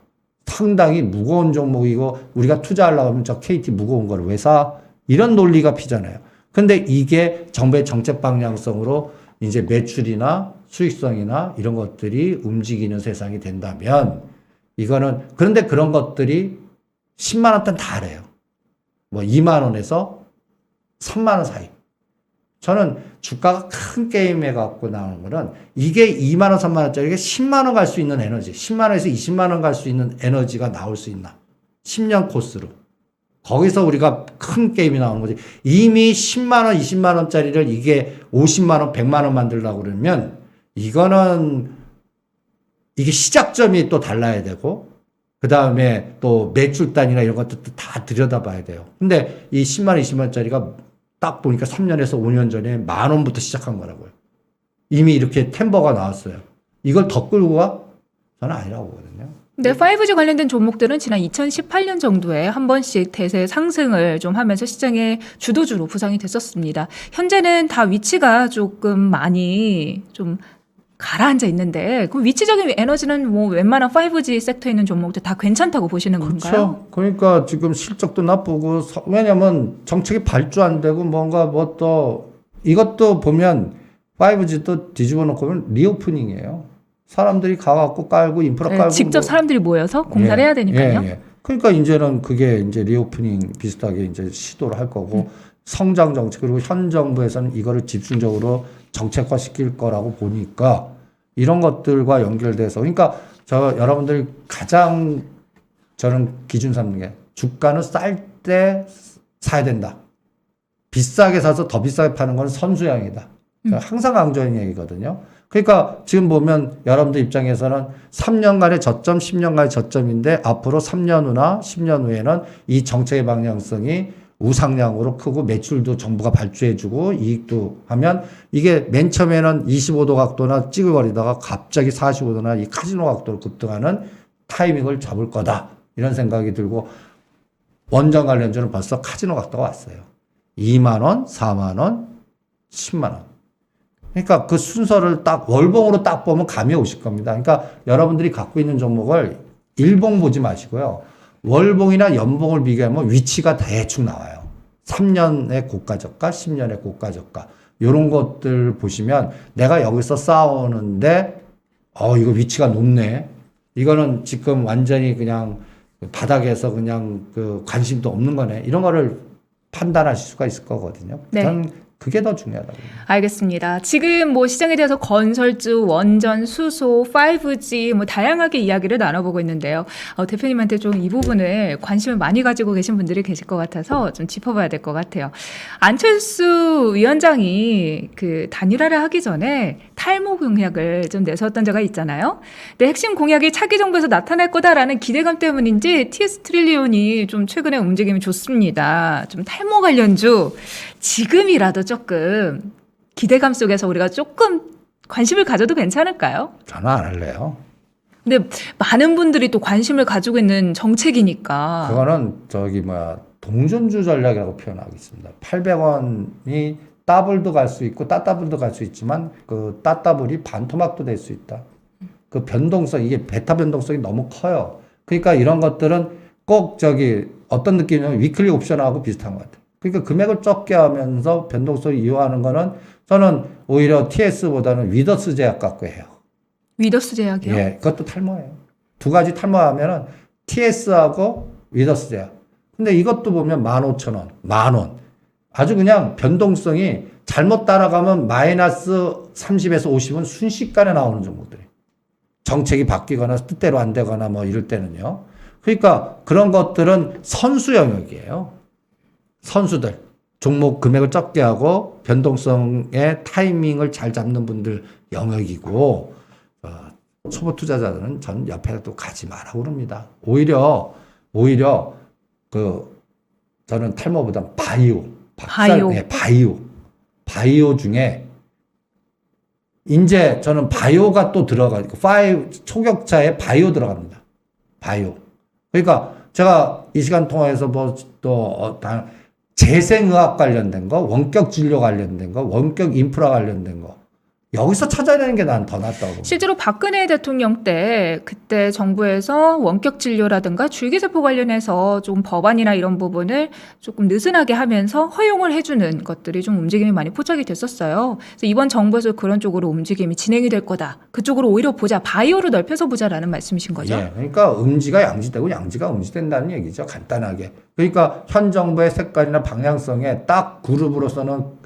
상당히 무거운 종목이고 우리가 투자하려고 하면 저 KT 무거운 걸 왜 사? 이런 논리가 피잖아요. 근데 이게 정부의 정책 방향성으로 이제 매출이나 수익성이나 이런 것들이 움직이는 세상이 된다면 이거는 그런데 그런 것들이 10만 원대는 다래요. 뭐 2만 원에서 3만 원 사이. 저는 주가가 큰 게임에 갖고 나오는 거는 이게 2만 원, 3만 원짜리가 10만 원 갈 수 있는 에너지, 10만 원에서 20만 원 갈 수 있는 에너지가 나올 수 있나? 10년 코스로. 거기서 우리가 큰 게임이 나오는 거지. 이미 10만 원, 20만 원짜리를 이게 50만 원, 100만 원 만들려고 그러면 이거는 이게 시작점이 또 달라야 되고 그 다음에 또 매출단이나 이런 것들도 다 들여다봐야 돼요. 근데 이 10만 원, 20만 원짜리가 딱 보니까 3년에서 5년 전에 10,000원부터 시작한 거라고요. 이미 이렇게 템버가 나왔어요. 이걸 더 끌고 가? 저는 아니라고 보거든요. 근데 5G 관련된 종목들은 지난 2018년 정도에 한 번씩 대세 상승을 좀 하면서 시장의 주도주로 부상이 됐었습니다. 현재는 다 위치가 조금 많이 좀 가라앉아 있는데 그럼 위치적인 에너지는 뭐 웬만한 5G 섹터에 있는 종목들 다 괜찮다고 보시는 건가요? 그렇죠. 그러니까 지금 실적도 나쁘고 왜냐면 정책이 발주 안 되고 뭔가 뭐 또 이것도 보면 5G도 뒤집어 놓고 보면 리오프닝이에요. 사람들이 가갖고 깔고 인프라 깔고 직접 사람들이 모여서 공사를 해야 되니까요. 그러니까 이제는 그게 이제 리오프닝 비슷하게 이제 시도를 할 거고 성장 정책 그리고 현 정부에서는 이거를 집중적으로 정책화 시킬 거라고 보니까 이런 것들과 연결돼서 그러니까 저 여러분들이 가장 저는 기준 삼는 게 주가는 쌀 때 사야 된다. 비싸게 사서 더 비싸게 파는 건 선수양이다. 항상 강조하는 얘기거든요. 그러니까 지금 보면 여러분들 입장에서는 3년간의 저점, 10년간의 저점인데 앞으로 3년 후나 10년 후에는 이 정책의 방향성이 우상향으로 크고 매출도 정부가 발주해주고 이익도 하면 이게 맨 처음에는 25도 각도나 찌글거리다가 갑자기 45도나 이 카지노 각도로 급등하는 타이밍을 잡을 거다. 이런 생각이 들고 원전 관련주는 벌써 카지노 각도가 왔어요. 2만 원, 4만 원, 10만 원. 그러니까 그 순서를 딱 월봉으로 딱 보면 감이 오실 겁니다. 그러니까 여러분들이 갖고 있는 종목을 일봉 보지 마시고요. 월봉이나 연봉을 비교하면 위치가 대충 나와요. 3년의 고가 저가, 10년의 고가 저가. 이런 것들 보시면 내가 여기서 싸우는데 이거 위치가 높네. 이거는 지금 완전히 그냥 바닥에서 그냥 그 관심도 없는 거네. 이런 거를 판단하실 수가 있을 거거든요. 네. 저는 그게 더 중요하다고 봅니다. 알겠습니다. 지금 뭐 시장에 대해서 건설주, 원전, 수소, 5G 뭐 다양하게 이야기를 나눠보고 있는데요. 대표님한테 좀 이 부분을 관심을 많이 가지고 계신 분들이 계실 것 같아서 좀 짚어봐야 될 것 같아요. 안철수 위원장이 그 단일화를 하기 전에 탈모 공약을 좀 내세웠던 적이 있잖아요. 근데 핵심 공약이 차기 정부에서 나타날 거다라는 기대감 때문인지 TS 트릴리온이 좀 최근에 움직임이 좋습니다. 좀 탈모 관련주 지금이라도 조금 기대감 속에서 우리가 조금 관심을 가져도 괜찮을까요? 저는 안 할래요. 근데 많은 분들이 또 관심을 가지고 있는 정책이니까. 그거는 동전주 전략이라고 표현하겠습니다. 800원이 더블도 갈 수 있고 따더블도 갈 수 있지만 그 따더블이 반토막도 될 수 있다. 그 변동성 이게 베타 변동성이 너무 커요. 그러니까 이런 것들은 꼭 어떤 느낌이냐면 위클리 옵션하고 비슷한 것 같아요. 그러니까 금액을 적게 하면서 변동성을 이용하는 거는 저는 오히려 TS보다는 위더스 제약 갖고 해요. 위더스 제약이요? 예, 그것도 탈모예요. 두 가지 탈모하면은 TS하고 위더스 제약. 근데 이것도 보면 15,000원, 10,000원. 아주 그냥 변동성이 잘못 따라가면 마이너스 30에서 50은 순식간에 나오는 종목들이. 정책이 바뀌거나 뜻대로 안 되거나 뭐 이럴 때는요. 그러니까 그런 것들은 선수 영역이에요. 선수들. 종목 금액을 적게 하고 변동성의 타이밍을 잘 잡는 분들 영역이고, 초보 투자자들은 전 옆에 또 가지 말라고 그럽니다. 오히려 저는 탈모보다 바이오. 네, 바이오 중에 이제 저는 바이오가 또 들어가고 초격차에 바이오 들어갑니다. 바이오. 그러니까 제가 이 시간 통화에서 뭐 또 재생의학 관련된 거, 원격 진료 관련된 거, 원격 인프라 관련된 거 여기서 찾아내는 게 난 더 낫다고 봅니다. 실제로 박근혜 대통령 때 그때 정부에서 원격 진료라든가 줄기세포 관련해서 좀 법안이나 이런 부분을 조금 느슨하게 하면서 허용을 해주는 것들이 좀 움직임이 많이 포착이 됐었어요. 그래서 이번 정부에서 그런 쪽으로 움직임이 진행이 될 거다. 그쪽으로 오히려 보자. 바이오로 넓혀서 보자라는 말씀이신 거죠? 예, 그러니까 음지가 양지되고 양지가 음지된다는 얘기죠. 간단하게. 그러니까 현 정부의 색깔이나 방향성에 딱 그룹으로서는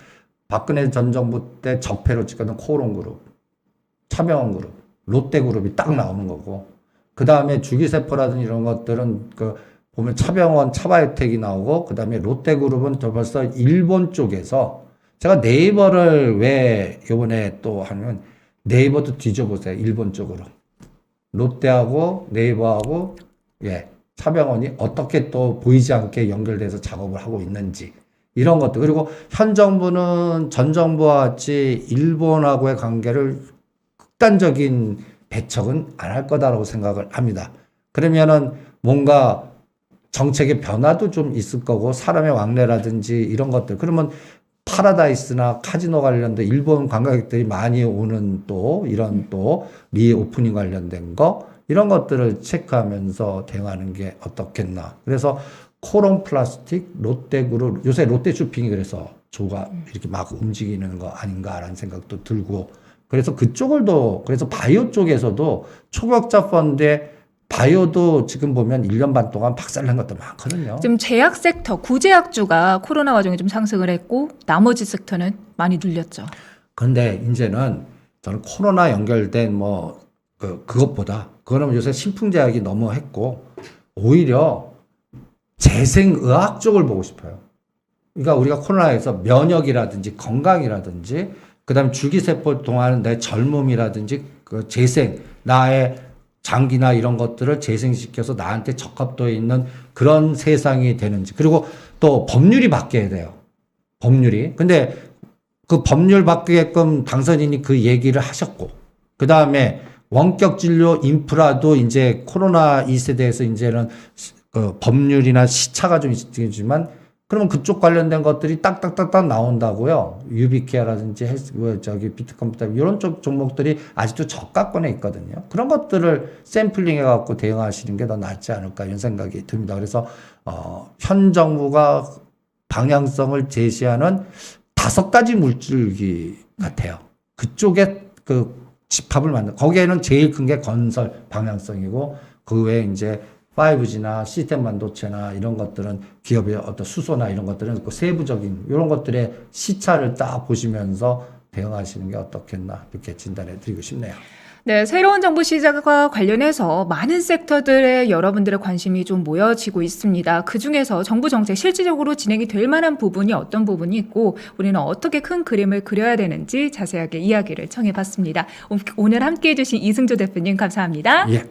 박근혜 전 정부 때 적폐로 찍었던 코오롱그룹, 차병원그룹, 롯데그룹이 딱 나오는 거고, 그 다음에 주기세포라든지 이런 것들은 보면 차병원, 차바이오텍이 나오고, 그 다음에 롯데그룹은 저 벌써 일본 쪽에서 제가 네이버를 왜 요번에 또 하면 네이버도 뒤져보세요. 일본 쪽으로. 롯데하고 네이버하고 차병원이 어떻게 또 보이지 않게 연결돼서 작업을 하고 있는지. 이런 것들. 그리고 현 정부는 전 정부와 같이 일본하고의 관계를 극단적인 배척은 안 할 거다라고 생각을 합니다. 그러면은 뭔가 정책의 변화도 좀 있을 거고 사람의 왕래라든지 이런 것들. 그러면 파라다이스나 카지노 관련된 일본 관광객들이 많이 오는 또 이런 또 리오프닝 관련된 거 이런 것들을 체크하면서 대응하는 게 어떻겠나. 그래서 코롱 플라스틱, 롯데그룹, 요새 롯데쇼핑이 그래서 조가 이렇게 막 움직이는 거 아닌가라는 생각도 들고, 그래서 그래서 바이오 쪽에서도 초격자 펀드에 바이오도 지금 보면 1년 반 동안 박살난 것도 많거든요. 지금 제약 섹터, 구제약주가 코로나 와중에 좀 상승을 했고, 나머지 섹터는 많이 눌렸죠. 그런데 이제는 저는 코로나 연결된 그것보다, 그거는 요새 신풍제약이 너무 했고, 오히려 재생의학 쪽을 보고 싶어요. 그러니까 우리가 코로나에서 면역이라든지 건강이라든지 그다음에 줄기세포 동안은 내 젊음이라든지 그 재생, 나의 장기나 이런 것들을 재생시켜서 나한테 적합도에 있는 그런 세상이 되는지. 그리고 또 법률이 바뀌어야 돼요. 법률이. 근데 그 법률 바뀌게끔 당선인이 그 얘기를 하셨고, 그 다음에 원격 진료 인프라도 이제 코로나 2세대에서 이제는 법률이나 시차가 좀 있지만, 그러면 그쪽 관련된 것들이 딱딱딱딱 나온다고요. 유비케어라든지 비트컴퓨터 이런 쪽 종목들이 아직도 저가권에 있거든요. 그런 것들을 샘플링 해갖고 대응하시는 게 더 낫지 않을까 이런 생각이 듭니다. 그래서 현 정부가 방향성을 제시하는 5가지 물줄기 같아요. 그쪽에 집합을 만든, 거기에는 제일 큰 게 건설 방향성이고, 그 외에 이제 5G나 시스템 반도체나 이런 것들은 기업의 어떤 수소나 이런 것들은 세부적인 이런 것들의 시차를 딱 보시면서 대응하시는 게 어떻겠나 이렇게 진단해 드리고 싶네요. 네, 새로운 정부 시작과 관련해서 많은 섹터들의 여러분들의 관심이 좀 모여지고 있습니다. 그중에서 정부 정책 실질적으로 진행이 될 만한 부분이 어떤 부분이 있고 우리는 어떻게 큰 그림을 그려야 되는지 자세하게 이야기를 청해봤습니다. 오늘 함께해 주신 이승조 대표님 감사합니다. 예.